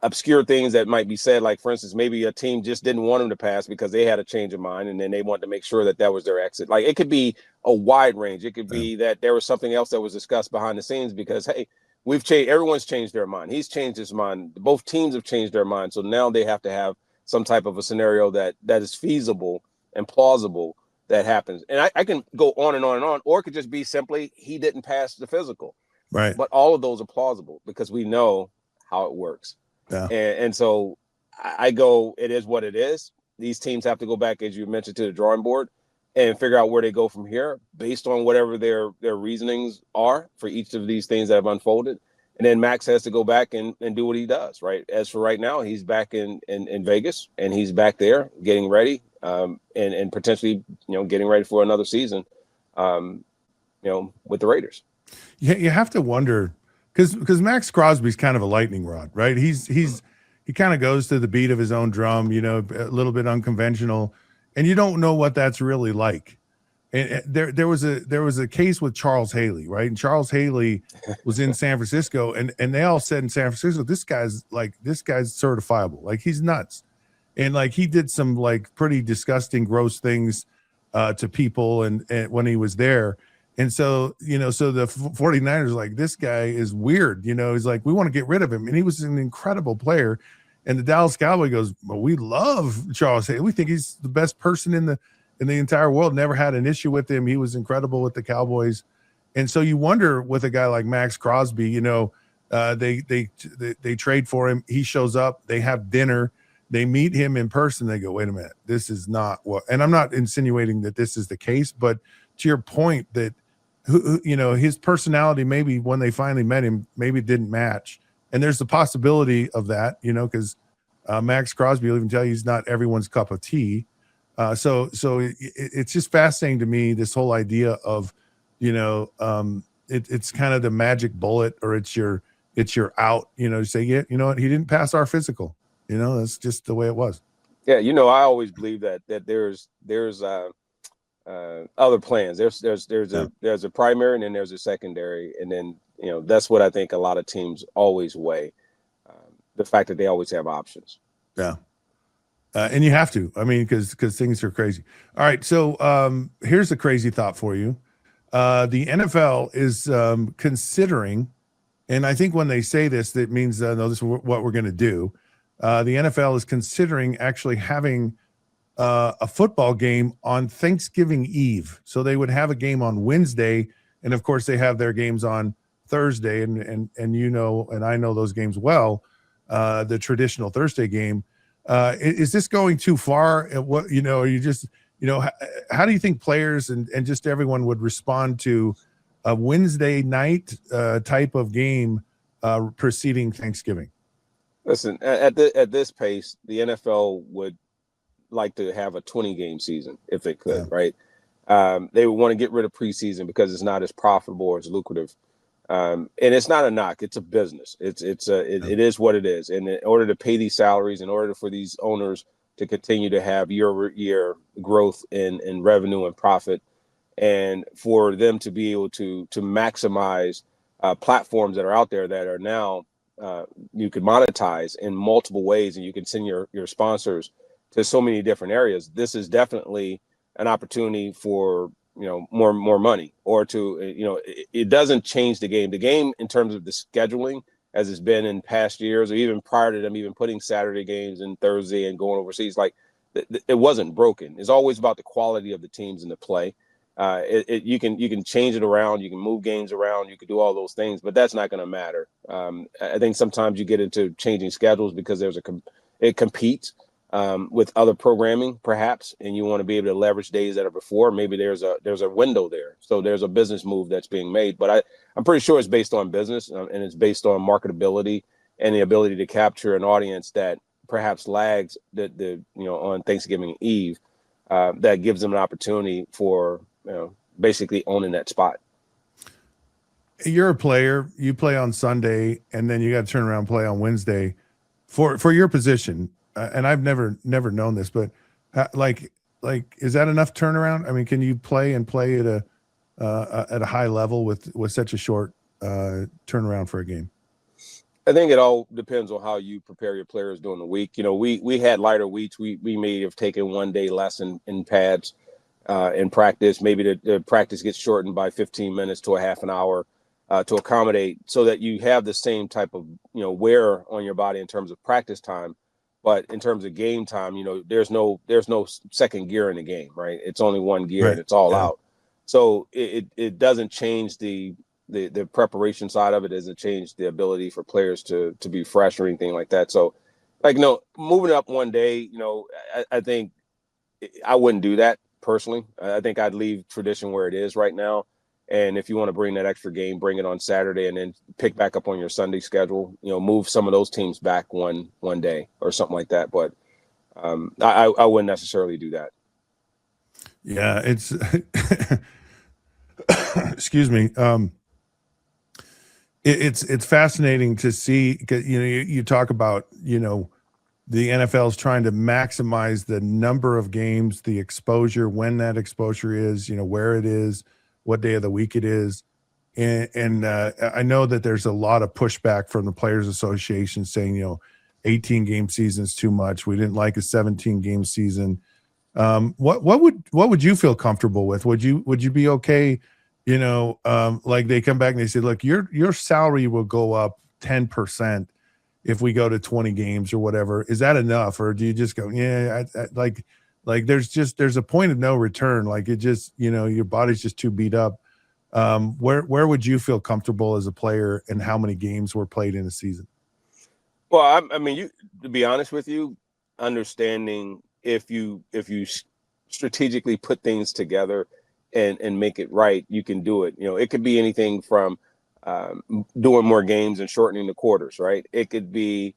obscure things that might be said, like, for instance, maybe a team just didn't want him to pass because they had a change of mind, and then they wanted to make sure that was their exit. Like, it could be a wide range. It could be that there was something else that was discussed behind the scenes because, hey, we've changed. Everyone's changed their mind. He's changed his mind. Both teams have changed their mind. So now they have to have some type of a scenario that is feasible and plausible that happens. And I can go on and on and on, or it could just be simply he didn't pass the physical. Right. But all of those are plausible because we know how it works. Yeah. And so I go, it is what it is. These teams have to go back, as you mentioned, to the drawing board and figure out where they go from here based on whatever their reasonings are for each of these things that have unfolded. And then Max has to go back and do what he does, right? As for right now, he's back in Vegas, and he's back there getting ready and potentially, getting ready for another season, with the Raiders. Yeah, you have to wonder, because Maxx Crosby's kind of a lightning rod, right? He kind of goes to the beat of his own drum, a little bit unconventional, and you don't know what that's really like. And there was a case with Charles Haley, right? And Charles Haley was in San Francisco, and they all said in San Francisco, this guy's certifiable, like he's nuts, and like he did some like pretty disgusting, gross things to people, and when he was there. And so, so the 49ers like, this guy is weird. He's like, we want to get rid of him. And he was an incredible player. And the Dallas Cowboys goes, well, we love Charles Haley. We think he's the best person in the entire world. Never had an issue with him. He was incredible with the Cowboys. And so you wonder with a guy like Maxx Crosby, they trade for him. He shows up, they have dinner, they meet him in person. They go, wait a minute, this is not what, and I'm not insinuating that this is the case, but to your point that, his personality, maybe when they finally met him, maybe it didn't match. And there's the possibility of that, because Maxx Crosby will even tell you he's not everyone's cup of tea. So it's just fascinating to me, this whole idea of, it's kind of the magic bullet, or it's your out, to say, yeah, you know what, he didn't pass our physical. That's just the way it was. Yeah, I always believe that there's other plans. There's a primary, and then there's a secondary, and then that's what I think a lot of teams always weigh, the fact that they always have options. Yeah, and you have to. I mean, because things are crazy. All right, so here's a crazy thought for you. The NFL is considering, and I think when they say this, that means no, this is what we're going to do. The NFL is considering actually having a football game on Thanksgiving Eve. So they would have a game on Wednesday, and of course they have their games on Thursday, and and I know those games well, the traditional Thursday game. Is this going too far? What, are you just how do you think players and just everyone would respond to a Wednesday night type of game preceding Thanksgiving? Listen, at this pace, the NFL would like to have a 20-game season if they could, right? They would want to get rid of preseason because it's not as profitable or as lucrative. And it's not a knock; it's a business. It is what it is. And in order to pay these salaries, in order for these owners to continue to have year-over-year growth in revenue and profit, and for them to be able to maximize platforms that are out there that are now you can monetize in multiple ways, and you can send your sponsors to so many different areas. This is definitely an opportunity for more money, or to it doesn't change the game. The game in terms of the scheduling, as it's been in past years, or even prior to them even putting Saturday games and Thursday and going overseas, like it wasn't broken. It's always about the quality of the teams in the play. You can change it around, you can move games around, you can do all those things, but that's not going to matter. I think sometimes you get into changing schedules because it competes with other programming, perhaps, and you want to be able to leverage days that are before. Maybe there's a window there, so there's a business move that's being made. But I'm pretty sure it's based on business, and it's based on marketability and the ability to capture an audience that perhaps lags on Thanksgiving Eve. That gives them an opportunity for basically owning that spot. You're a player, you play on Sunday, and then you got to turn around and play on Wednesday for your position. And I've never known this, but like, is that enough turnaround? I mean, can you play at a high level with such a short turnaround for a game? I think it all depends on how you prepare your players during the week. We had lighter weeks. We may have taken one day less in pads in practice. Maybe the practice gets shortened by 15 minutes to a half an hour to accommodate, so that you have the same type of wear on your body in terms of practice time. But in terms of game time, there's no second gear in the game, right? It's only one gear, and it's all out. So it doesn't change the preparation side of it. Doesn't change the ability for players to be fresh or anything like that. So, moving up one day, I think I wouldn't do that personally. I think I'd leave tradition where it is right now. And if you want to bring that extra game, bring it on Saturday and then pick back up on your Sunday schedule. Move some of those teams back one day or something like that. But I wouldn't necessarily do that. Yeah, it's excuse me. It's fascinating to see, because you talk about the NFL is trying to maximize the number of games, the exposure, when that exposure is, where it is, what day of the week it is. And I know that there's a lot of pushback from the Players Association saying, 18 game season is too much. We didn't like a 17 game season. What would you feel comfortable with? Would you be okay? Like they come back and they say, look, your salary will go up 10% if we go to 20 games or whatever. Is that enough? Or do you just go, yeah, there's a point of no return. Like it just, your body's just too beat up. Where would you feel comfortable as a player, and how many games were played in a season? Well, I mean, to be honest with you, understanding if you strategically put things together and make it right, you can do it. It could be anything from doing more games and shortening the quarters, right? It could be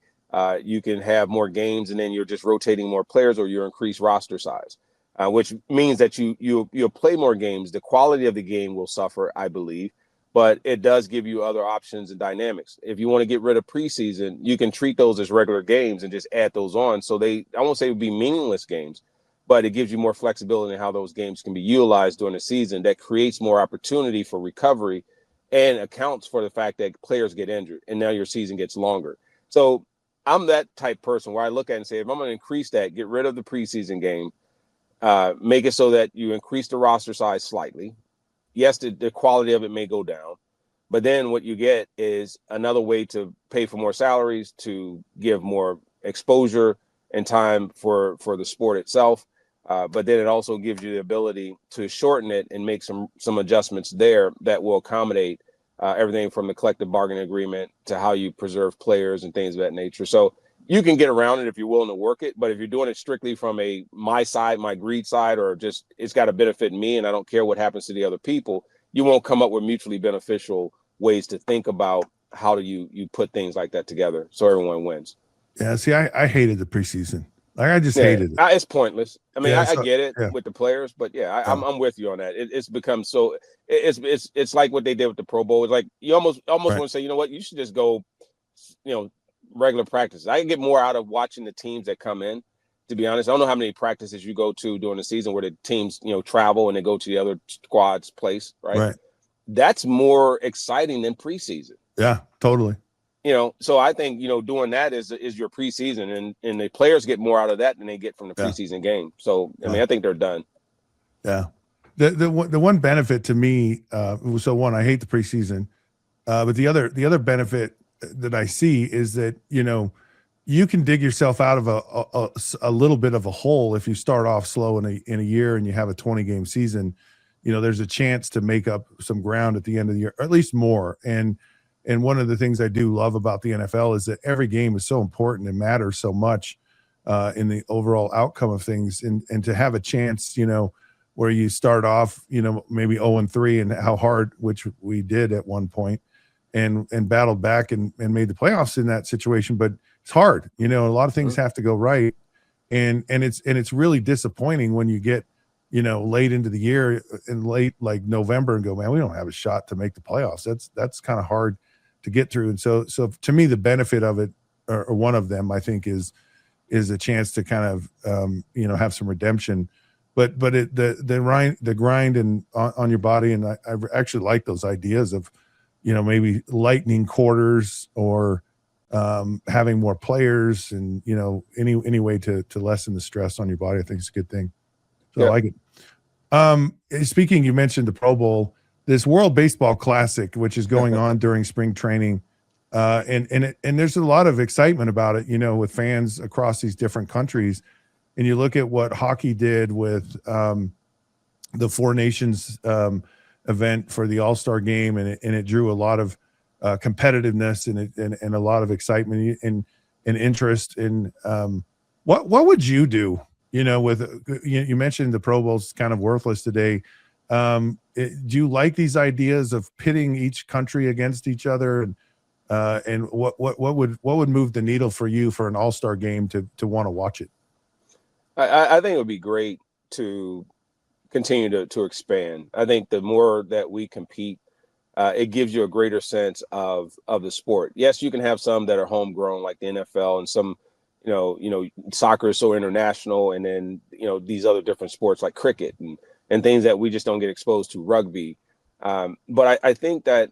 you can have more games and then you're just rotating more players, or you increase roster size, which means that you'll play more games. The quality of the game will suffer, I believe, but it does give you other options and dynamics. If you want to get rid of preseason, you can treat those as regular games and just add those on. So I won't say it would be meaningless games, but it gives you more flexibility in how those games can be utilized during the season. That creates more opportunity for recovery and accounts for the fact that players get injured and now your season gets longer. So I'm that type person where I look at it and say, if I'm going to increase that, get rid of the preseason game, make it so that you increase the roster size slightly. Yes, the quality of it may go down, but then what you get is another way to pay for more salaries, to give more exposure and time for the sport itself. But then it also gives you the ability to shorten it and make some adjustments there that will accommodate everything from the collective bargaining agreement to how you preserve players and things of that nature. So you can get around it if you're willing to work it. But if you're doing it strictly from my side, my greed side, or just it's got to benefit me and I don't care what happens to the other people, you won't come up with mutually beneficial ways to think about how do you put things like that together so everyone wins. Yeah, see, I hated the preseason. Like, I just hated it. It's pointless. I mean, Yeah, I get it with the players, but I'm with you on that. It's become so it's like what they did with the Pro Bowl. It's like you almost want to say, you know what, you should just go, regular practice. I get more out of watching the teams that come in. To be honest, I don't know how many practices you go to during the season where the teams, travel and they go to the other squad's place, right? That's more exciting than preseason. Yeah, totally. So I think, doing that is your preseason and the players get more out of that than they get from the preseason game. So, I mean, I think they're done. Yeah. The one benefit to me, so one, I hate the preseason, but the other benefit that I see is that, you can dig yourself out of a little bit of a hole if you start off slow in a year and you have a 20-game season. There's a chance to make up some ground at the end of the year, or at least more. And one of the things I do love about the NFL is that every game is so important and matters so much in the overall outcome of things. And to have a chance, where you start off, maybe 0-3 and how hard, which we did at one point, and battled back and made the playoffs in that situation. But it's hard, a lot of things have to go right. And it's really disappointing when you get, late into the year and late like November and go, man, we don't have a shot to make the playoffs. That's kind of hard to get through. And so to me, the benefit of it, or one of them, I think is a chance to kind of, have some redemption, but the grind and on your body. And I actually like those ideas of, maybe lightening quarters or having more players and, any way to lessen the stress on your body. I think it's a good thing. So I like it. Speaking, you mentioned the Pro Bowl, this World Baseball Classic, which is going on during spring training. And there's a lot of excitement about it, with fans across these different countries. And you look at what hockey did with the Four Nations event for the All-Star game, and it drew a lot of competitiveness and a lot of excitement and interest in what would you do? With you mentioned the Pro Bowl's kind of worthless today. Do you like these ideas of pitting each country against each other, and what would move the needle for you for an All-Star game to want to watch it? I think it would be great to continue to expand. I think the more that we compete, it gives you a greater sense of the sport. Yes, you can have some that are homegrown like the NFL, and some, soccer is so international, and then, these other different sports like cricket and things that we just don't get exposed to, rugby. But I think that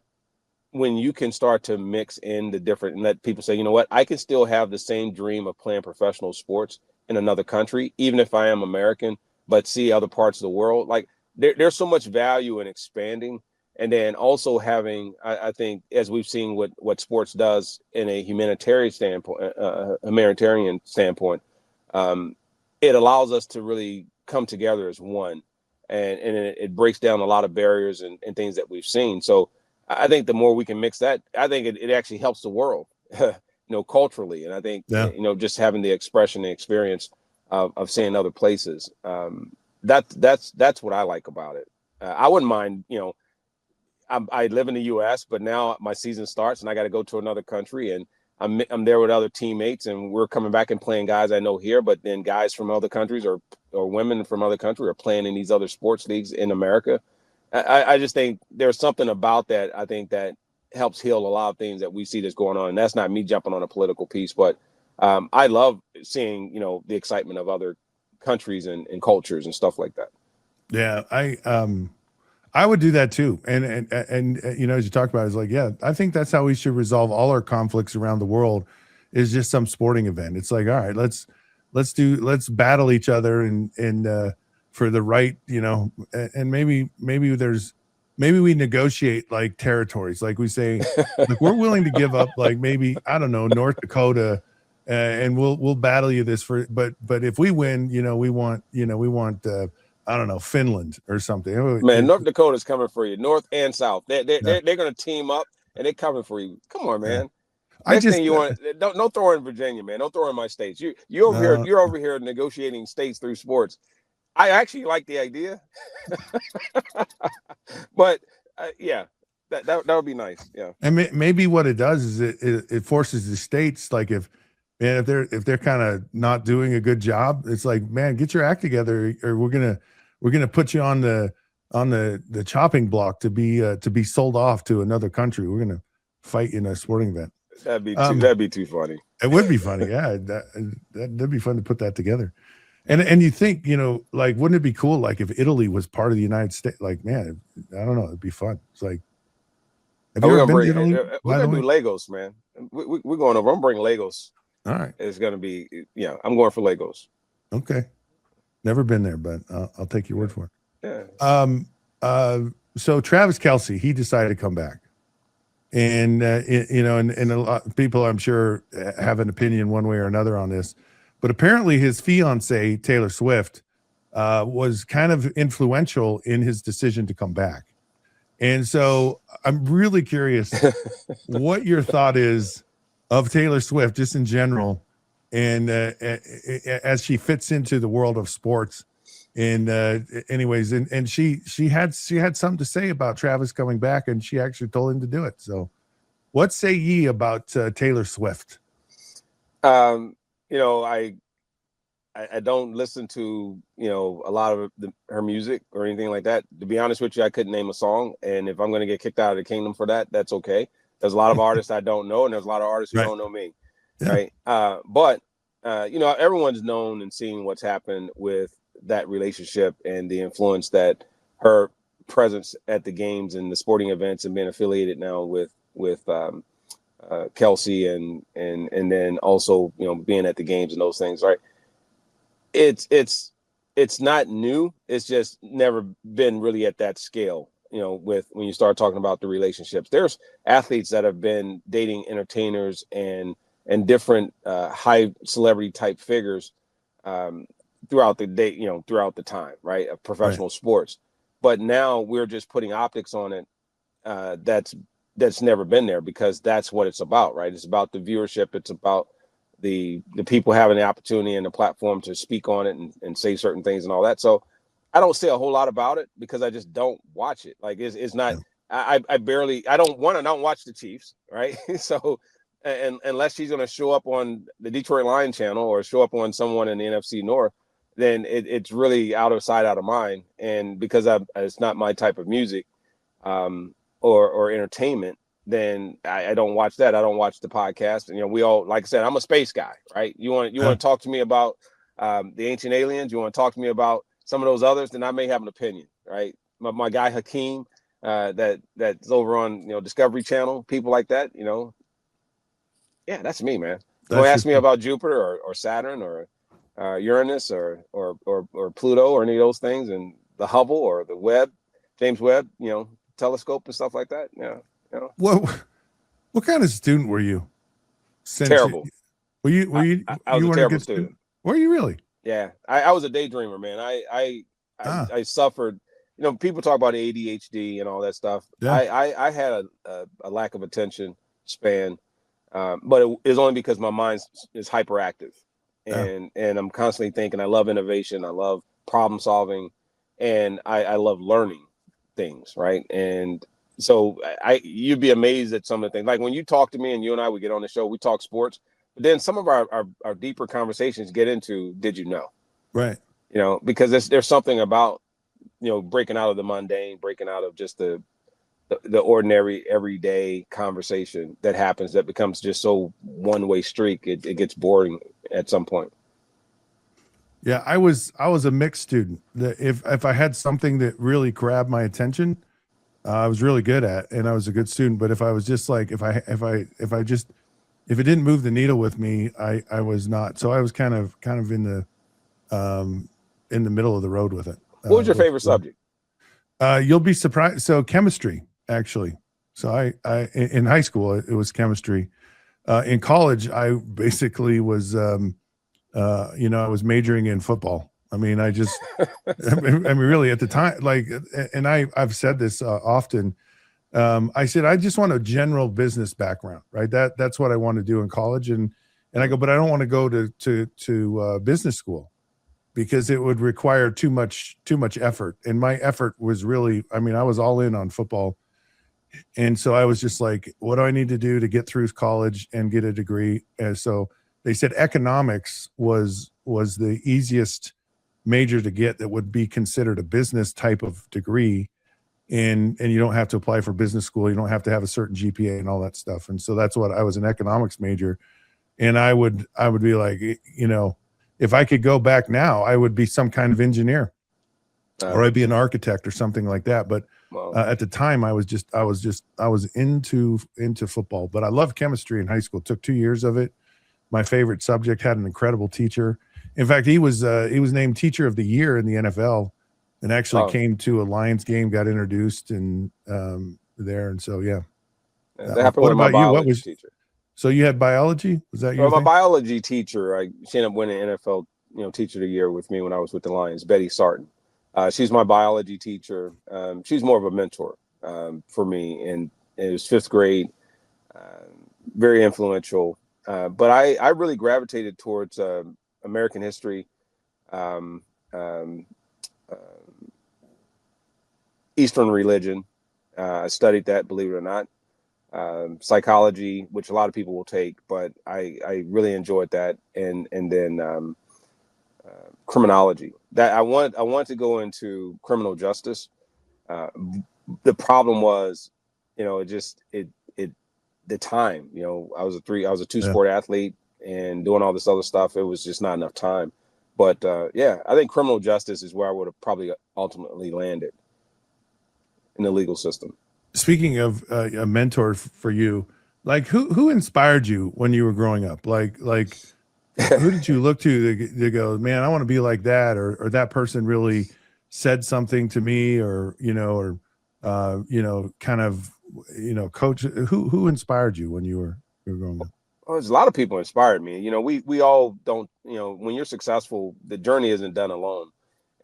when you can start to mix in the different and let people say, you know what, I can still have the same dream of playing professional sports in another country, even if I am American, but see other parts of the world. Like there's so much value in expanding. And then also having, I think, as we've seen what sports does in a humanitarian standpoint, it allows us to really come together as one, and it breaks down a lot of barriers and things that we've seen. So I think the more we can mix that, I think it actually helps the world, culturally. And I think, just having the expression and experience of seeing other places, that's what I like about it. I wouldn't mind, I live in the U.S., but now my season starts and I got to go to another country, and I'm there with other teammates, and we're coming back and playing guys I know here, but then guys from other countries or women from other countries are playing in these other sports leagues in America. I just think there's something about that, I think, that helps heal a lot of things that we see that's going on. And that's not me jumping on a political piece, but I love seeing, the excitement of other countries and cultures and stuff like that. Yeah, I would do that too. And as you talked about, it's like, yeah, I think that's how we should resolve all our conflicts around the world, is just some sporting event. It's like, all right, let's battle each other and for the right, and maybe we negotiate like territories. Like we say, like, we're willing to give up, like, maybe, I don't know, North Dakota, and we'll battle you this but if we win, we want I don't know, Finland or something. Man, North Dakota's coming for you, North and South. They're going to team up, and they're coming for you. Come on, man. Next thing you want, don't throw in Virginia, man. Don't throw in my states. You're over here negotiating states through sports. I actually like the idea, but yeah, that would be nice. Yeah, and maybe what it does is it forces the states, like if they're kind of not doing a good job, it's like, man, get your act together, or we're gonna put you on the chopping block to be sold off to another country. We're gonna fight in a sporting event. That'd be too funny. It would be funny, yeah. That'd be fun to put that together. And you think, like, wouldn't it be cool, like, if Italy was part of the United States? Like, man, I don't know, it'd be fun. It's like, have you ever been to Italy? We're gonna do Legos, man. We're going over. I'm bringing Legos. All right, it's gonna be, I'm going for Legos. Okay, never been there, but I'll take your word for it. Yeah. So Travis Kelce, he decided to come back. And and a lot of people, I'm sure, have an opinion one way or another on this, but apparently his fiance Taylor Swift was kind of influential in his decision to come back. And so I'm really curious what your thought is of Taylor Swift, just in general, and as she fits into the world of sports. And anyways, and she had something to say about Travis coming back, and she actually told him to do it. So what say ye about Taylor Swift? I don't listen to, a lot of her music or anything like that. To be honest with you, I couldn't name a song. And if I'm going to get kicked out of the kingdom for that, that's okay. There's a lot of artists I don't know, and there's a lot of artists who don't know me. Yeah. Right. But everyone's known and seen what's happened with that relationship and the influence that her presence at the games and the sporting events and being affiliated now with Kelce and then also, being at the games and those things, right? It's not new. It's just never been really at that scale, with when you start talking about the relationships. There's athletes that have been dating entertainers and different high celebrity type figures throughout the day, throughout the time, right, of professional sports. But now we're just putting optics on it that's never been there, because that's what it's about, right? It's about the viewership. It's about the people having the opportunity and the platform to speak on it and say certain things and all that. So I don't say a whole lot about it because I just don't watch it. Like it's not, I don't watch the Chiefs, right? So, and unless she's going to show up on the Detroit Lions channel or show up on someone in the NFC North, then it's really out of sight, out of mind. And because it's not my type of music or entertainment, then I don't watch that. I don't watch the podcast. And, we all, like I said, I'm a space guy, right? You want to talk to me about the ancient aliens? You want to talk to me about some of those others? Then I may have an opinion, right? My guy Hakeem, that's over on Discovery Channel, people like that, yeah, that's me, man. Don't ask me about Jupiter or Saturn or Uranus or Pluto or any of those things, and the Hubble or the Webb, James Webb, telescope and stuff like that. Yeah. What kind of student were you? Terrible. Were you? I was a terrible student. Were you really? Yeah, I was a daydreamer, man. I suffered. People talk about ADHD and all that stuff. Yeah. I had a lack of attention span, but it is only because my mind is hyperactive, and I'm constantly thinking. I love innovation. I love problem solving, and I love learning things, right? And so you'd be amazed at some of the things. Like when you talk to me and you and I would get on the show, we talk sports, but then some of our deeper conversations get into, did you know? Right. Because there's something about, breaking out of the mundane, breaking out of just the ordinary everyday conversation that happens that becomes just so one-way streak. It gets boring at some point. Yeah, I was a mixed student. If I had something that really grabbed my attention, I was really good at, and I was a good student. But if I was just like, if it didn't move the needle with me, I was not. So I was kind of in the middle of the road with it. What was your favorite subject? You'll be surprised. So chemistry, actually. So I in high school it was chemistry. In college, I basically was, I was majoring in football. I mean, I mean, really at the time, like, and I've said this often, I said, I just want a general business background, right? That's what I want to do in college. And I go, but I don't want to go to business school because it would require too much effort. And my effort was really, I mean, I was all in on football. And so I was just like, what do I need to do to get through college and get a degree? And so they said economics was the easiest major to get that would be considered a business type of degree. And you don't have to apply for business school. You don't have to have a certain GPA and all that stuff. And so that's what I was an economics major. And I would be like, you know, if I could go back now, I would be some kind of engineer or I'd be an architect or something like that. But at the time I was into football, but I loved chemistry in high school. Took 2 years of it. My favorite subject, had an incredible teacher. In fact, he was named teacher of the year in the NFL. And actually came to a Lions game, got introduced and there. And so, yeah. That happened with my biology teacher. So you had biology? Was that your my biology teacher? She ended up winning NFL, teacher of the year with me when I was with the Lions, Betty Sarton. She's my biology teacher. She's more of a mentor for me. And it was fifth grade, very influential. But I really gravitated towards American history, Eastern religion. I studied that, believe it or not. Psychology, which a lot of people will take, but I really enjoyed that. And then criminology. That I want to go into criminal justice. The problem was, the time. I was a two-sport athlete and doing all this other stuff. It was just not enough time. But I think criminal justice is where I would have probably ultimately landed in the legal system. Speaking of a mentor for you, like who inspired you when you were growing up? Like who did you look to go, man, I want to be like that, or that person really said something to me, or kind of coach. Who inspired you when you were growing up? Well, there's a lot of people inspired me. We all don't. When you're successful, the journey isn't done alone.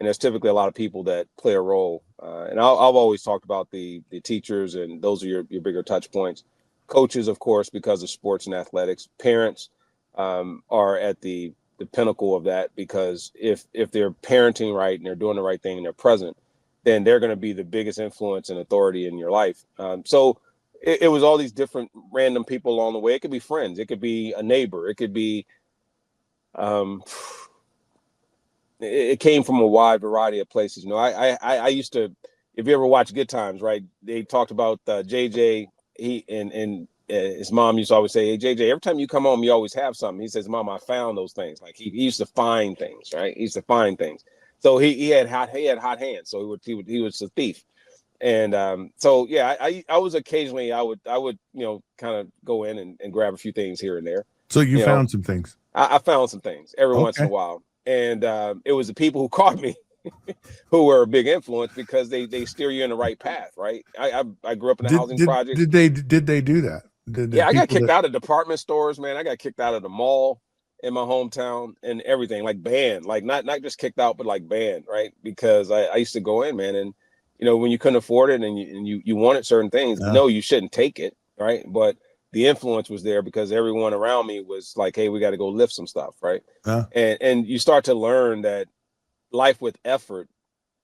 And there's typically a lot of people that play a role. And I've always talked about the teachers, and those are your bigger touch points. Coaches, of course, because of sports and athletics. Parents are at the pinnacle of that, because if they're parenting right and they're doing the right thing and they're present, then they're going to be the biggest influence and authority in your life. So it was all these different random people along the way. It could be friends. It could be a neighbor. It could be it came from a wide variety of places. I used to, if you ever watch Good Times, right? They talked about JJ. He and his mom used to always say, "Hey JJ, every time you come home, you always have something." He says, "Mom, I found those things." Like he used to find things, right? He used to find things. So he had hot hands. So he was a thief. And I was occasionally I would kind of go in and grab a few things here and there. So you found some things. I found some things every once in a while. And it was the people who caught me who were a big influence, because they steer you in the right path, right? I grew up in a housing project. Did they do that? I got kicked out of department stores, man. I got kicked out of the mall in my hometown and everything, like banned, like not just kicked out, but like banned, right? Because I used to go in, man, and when you couldn't afford it and you wanted certain things, no, you shouldn't take it, right? But the influence was there because everyone around me was like, "Hey, we got to go lift some stuff," right? And you start to learn that life with effort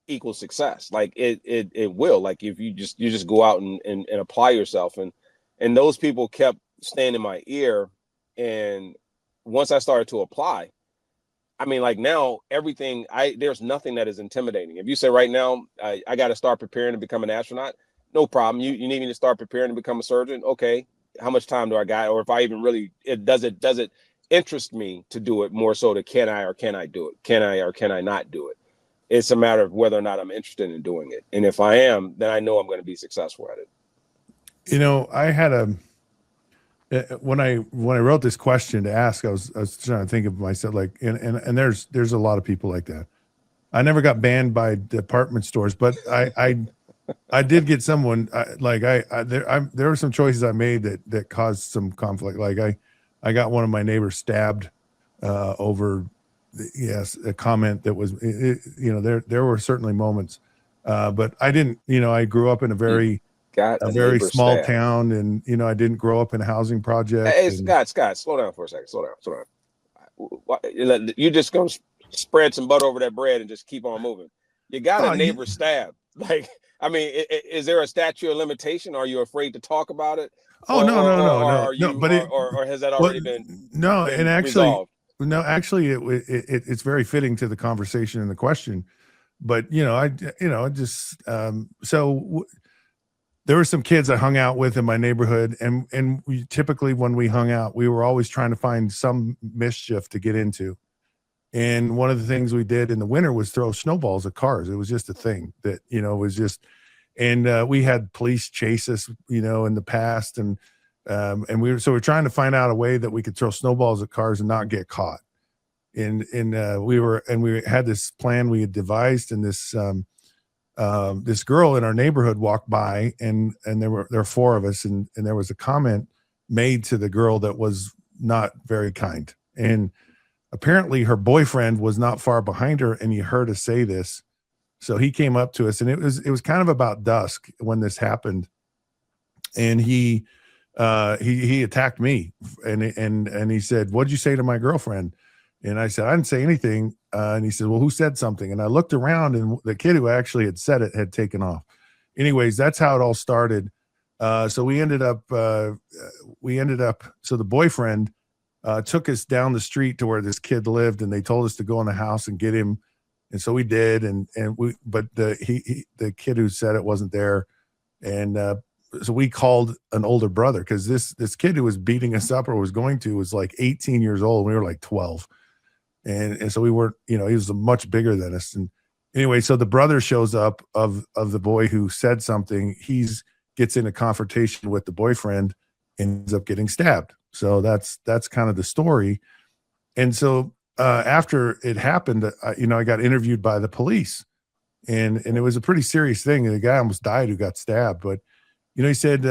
equals success. Like it will. Like if you just go out and apply yourself, and those people kept staying in my ear. And once I started to apply, I mean, like now everything, there's nothing that is intimidating. If you say right now, I got to start preparing to become an astronaut, no problem. You need me to start preparing to become a surgeon? Okay. How much time do I got? Or if I even really, does it interest me to do it, more so to can I or can I do it? Can I or can I not do it? It's a matter of whether or not I'm interested in doing it. And if I am, then I know I'm going to be successful at it. I had when I wrote this question to ask, I was trying to think of myself, like, and there's a lot of people like that. I never got banned by department stores, but I did get someone there were some choices I made that caused some conflict. Like I got one of my neighbors stabbed over a comment that was there were certainly moments, but I didn't. I grew up in a very got a a very neighbor small stabbed. town, and I didn't grow up in a housing project. Hey, and- Scott, slow down for a second. Slow down. You just gonna spread some butter over that bread and just keep on moving. You got a neighbor stabbed. Like, I mean, is there a statute of limitation? Are you afraid to talk about it? Oh, no. Or has that already been and actually, resolved? no, actually, it's very fitting to the conversation and the question. But there were some kids I hung out with in my neighborhood, and we typically, when we hung out, we were always trying to find some mischief to get into. And one of the things we did in the winter was throw snowballs at cars. It was just a thing that was just. And we had police chase us, in the past, and we're trying to find out a way that we could throw snowballs at cars and not get caught. And we had this plan we had devised, and this girl in our neighborhood walked by, and there were four of us, and there was a comment made to the girl that was not very kind, and apparently her boyfriend was not far behind her, and he heard us say this. So he came up to us, and it was kind of about dusk when this happened, and he attacked me, and he said, "What'd you say to my girlfriend?" And I said, "I didn't say anything." And he said, "Well, who said something?" And I looked around, and the kid who actually had said it had taken off. Anyways, that's how it all started. So we ended up. So the boyfriend took us down the street to where this kid lived, and they told us to go in the house and get him. And so we did, but the kid who said it wasn't there, and so we called an older brother, because this kid who was beating us up or was going to was like 18 years old. We were like 12, and so we weren't, he was much bigger than us. And anyway, so the brother shows up of the boy who said something. Gets in a confrontation with the boyfriend and ends up getting stabbed. So that's kind of the story. And so after it happened, I got interviewed by the police, and it was a pretty serious thing. The guy almost died who got stabbed. But, he said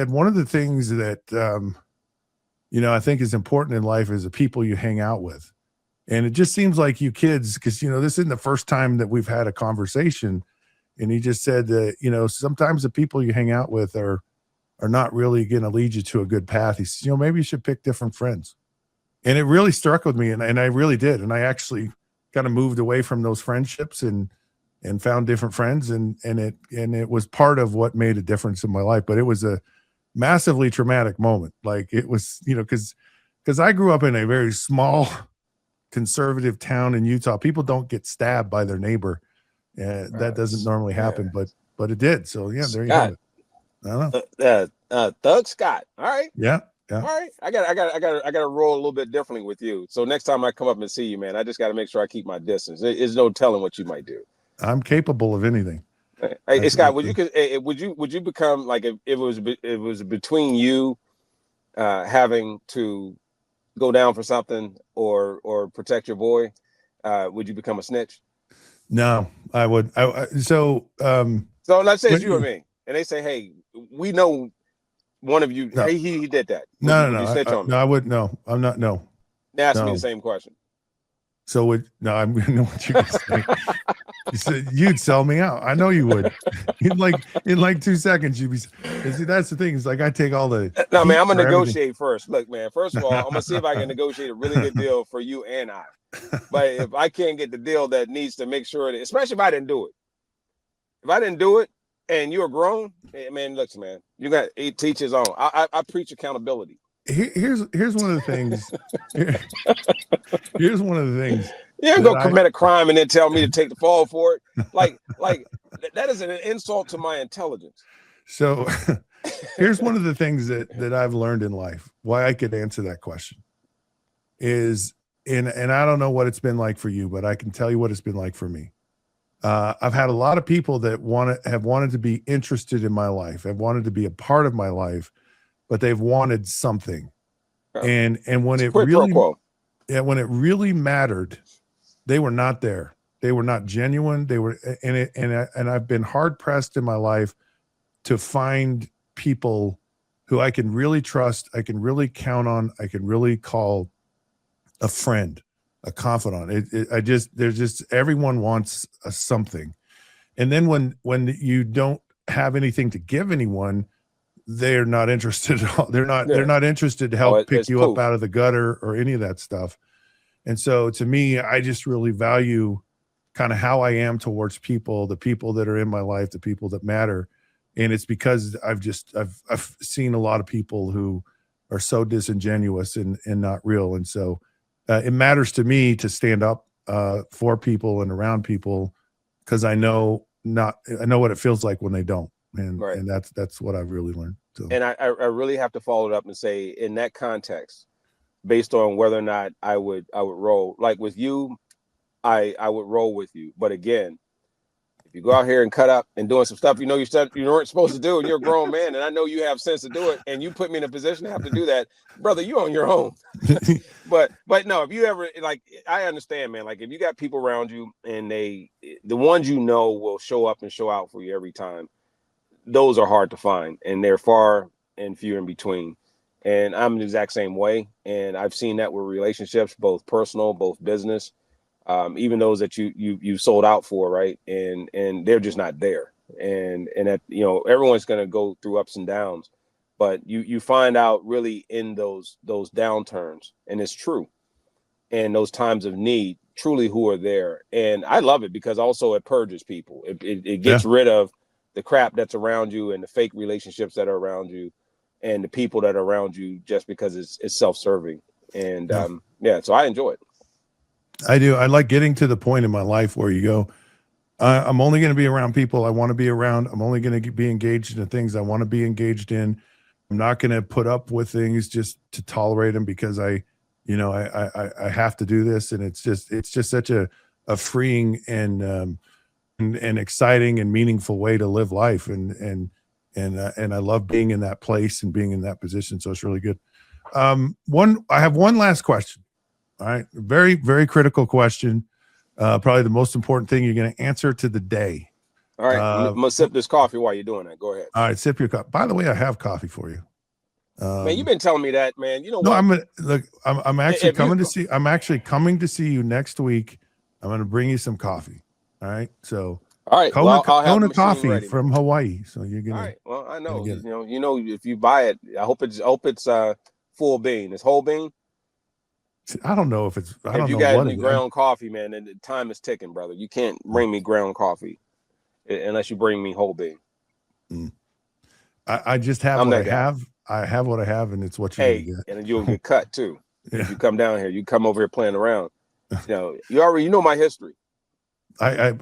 one of the things that, I think is important in life is the people you hang out with. And it just seems like you kids, because, this isn't the first time that we've had a conversation. And he just said that, sometimes the people you hang out with are not really going to lead you to a good path. He says, maybe you should pick different friends. And it really struck with me, and I really did. And I actually kind of moved away from those friendships and found different friends, and it was part of what made a difference in my life. But it was a massively traumatic moment. Like, it was, because I grew up in a very small conservative town in Utah. People don't get stabbed by their neighbor. That doesn't normally happen, but it did. So yeah, there you have it. I don't know. Thug Scott. All right. Yeah. All right. I got to roll a little bit differently with you. So next time I come up and see you, man, I just got to make sure I keep my distance. There's no telling what you might do. I'm capable of anything. Hey Scott, would you become, like, if it was between you having to go down for something or protect your boy, would you become a snitch? No, I would. So let's say it's you or me, and they say, "Hey, we know one of you. No. Hey, he did that." No. You snitch on me? No, I would. No, I'm not. No. Ask me the same question. So I'm going to know what you're going to say. You said you'd sell me out. I know you would. in like 2 seconds, you'd be. See, that's the thing. It's like I take all the. No, man, I'm gonna negotiate first. Look, man. First of all, I'm gonna see if I can negotiate a really good deal for you and I. But if I can't get the deal that needs to make sure that, especially if I didn't do it, and you're grown, man, look, man, you got to teach his own. I preach accountability. Here's one of the things. Here's one of the things. You ain't gonna commit a crime and then tell me to take the fall for it. Like that is an insult to my intelligence. So here's one of the things that I've learned in life. Why I could answer that question is, and I don't know what it's been like for you, but I can tell you what it's been like for me. I've had a lot of people that have wanted to be interested in my life, have wanted to be a part of my life, but they've wanted something. And when it really mattered, they were not there. They were not genuine. They were, and I've been hard pressed in my life to find people who I can really trust, I can really count on, I can really call a friend, a confidant. There's just everyone wants something, and then when you don't have anything to give anyone, they're not interested at all. They're Yeah. not interested to help pick it's you poof. up out of the gutter or any of that stuff. And so to me, I just really value kind of how I am towards people, the people that are in my life, the people that matter. And it's because I've seen a lot of people who are so disingenuous and not real. And so it matters to me to stand up for people and around people, because I know what it feels like when they don't. And Right. and that's what I've really learned. So And I really have to follow it up and say, in that context, based on whether or not I would roll, like with you, I would roll with you. But again, if you go out here and cut up and doing some stuff you weren't supposed to do, and you're a grown man, and I know you have sense to do it, and you put me in a position to have to do that, brother, you on your own. but no, if you ever, like, I understand, man. Like, if you got people around you and the ones you know will show up and show out for you every time, those are hard to find, and they're far and few in between. And I'm the exact same way. And I've seen that with relationships, both personal, both business, even those that you sold out for, right? And they're just not there. And that, everyone's going to go through ups and downs, but you find out really in those downturns, and it's true, and those times of need, truly who are there. And I love it because also it purges people. It gets rid of the crap that's around you and the fake relationships that are around you and the people that are around you, just because it's self-serving. And so I enjoy it. I do. I like getting to the point in my life where you go, I'm only going to be around people I want to be around. I'm only going to be engaged in the things I want to be engaged in. I'm not going to put up with things just to tolerate them because I have to do this. And it's just such a freeing and exciting and meaningful way to live life. And I love being in that place and being in that position. So it's really good. I have one last question. All right. Very, very critical question. Probably the most important thing you're going to answer to the day. All right. I'm going to sip this coffee while you're doing that. Go ahead. All right. Sip your coffee. By the way, I have coffee for you. Man, you've been telling me that, man. You know no, what? I'm actually coming to see you next week. I'm going to bring you some coffee. All right. So, all right. Kona coffee from Hawaii. So you're going to. All right. Well, I know. If you buy it, I hope it's full bean. It's whole bean. I don't know if it's. If you got any ground coffee, man, then the time is ticking, brother. You can't bring me ground coffee unless you bring me whole bean. I just have what I have. I have what I have, and it's what you're gonna get. And you'll get cut too. If you come down here, you come over here playing around. You know my history. I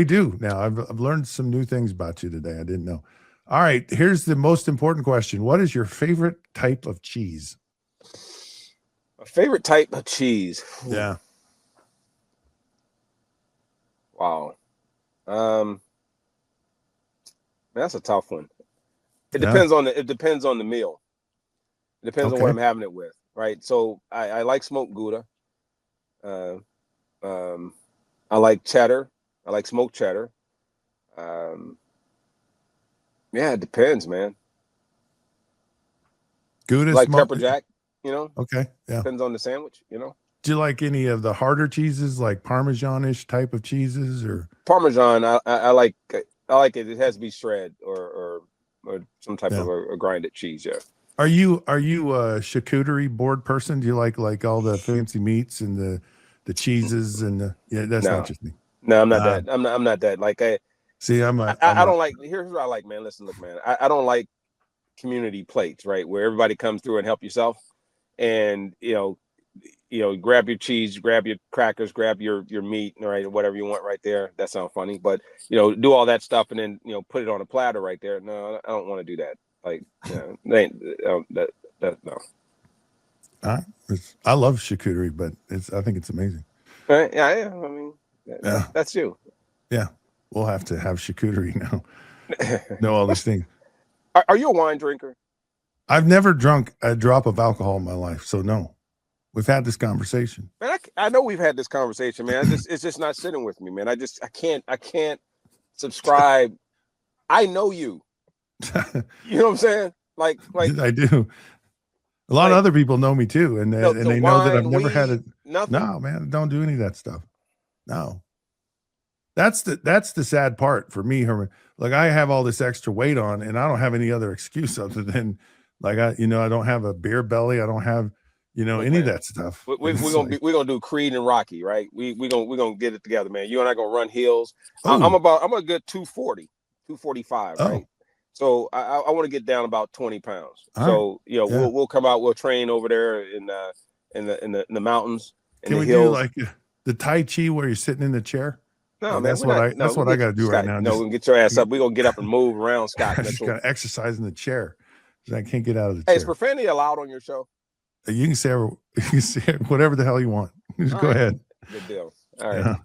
do now. I've learned some new things about you today. I didn't know. All right, here's the most important question: what is your favorite type of cheese? My favorite type of cheese. Yeah. Wow. That's a tough one. It depends on the meal. It depends on what I'm having it with, right? So I like smoked Gouda. I like cheddar. I like smoked cheddar. It depends, man. Gouda, like pepper jack, Okay, yeah. Depends on the sandwich, Do you like any of the harder cheeses, like Parmesan-ish type of cheeses, or Parmesan? I like it. It has to be shred or some type of a grinded cheese. Yeah. Are you a charcuterie board person? Do you like all the fancy meats and the cheeses and that's not just me. No, I'm not that. I'm not that. Like I don't like. Here's what I like, man. Listen, look, man. I don't like community plates, right, where everybody comes through and help yourself, and grab your cheese, grab your crackers, grab your meat, right, whatever you want right there. That sounds funny, but do all that stuff and then put it on a platter right there. No, I don't want to do that. Like, that no. I love charcuterie, but I think it's amazing. Right? Yeah. I mean, that's you. Yeah, we'll have to have charcuterie now. Know all these things. Are you a wine drinker? I've never drunk a drop of alcohol in my life, so no. We've had this conversation. Man, I know we've had this conversation, man. It's just not sitting with me, man. I can't subscribe. I know you. You know what I'm saying? Like I do. A lot of other people know me too, and they know that I've never had it. Nothing. No, man, don't do any of that stuff. No. That's the sad part for me, Herman. Like, I have all this extra weight on, and I don't have any other excuse other than, like, I don't have a beer belly. I don't have, any of that stuff. We're gonna do Creed and Rocky, right? We're gonna get it together, man. You and I gonna run hills. I'm a good 240, 245, right? So I want to get down about 20 pounds. So we'll come out, we'll train over there in the mountains. Can we do like the Tai Chi where you're sitting in the chair? No, man, that's what I got to do right now. No, we can get your ass up. We're gonna get up and move around, Scott. I just got to exercise in the chair. I can't get out of the Hey, chair. is profanity allowed on your show? You can say whatever the hell you want. Just go ahead. Good deal. All right. Yeah.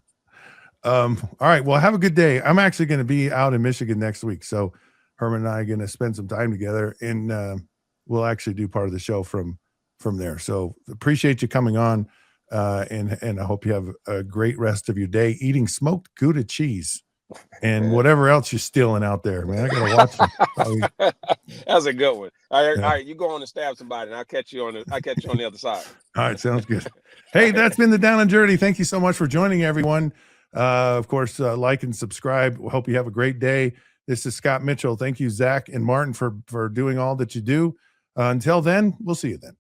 All right. Well, have a good day. I'm actually going to be out in Michigan next week, so Herman and I are going to spend some time together, and we'll actually do part of the show from there. So appreciate you coming on, and I hope you have a great rest of your day eating smoked Gouda cheese and whatever else you're stealing out there, man. I gotta watch it. That's a good one. All right, you go on and stab somebody, and I'll catch you on the other side. All right, sounds good. Hey, that's been the Down and Dirty. Thank you so much for joining, everyone. Of course, like and subscribe. We hope you have a great day. This is Scott Mitchell. Thank you, Zach and Martin, for doing all that you do. Until then, we'll see you then.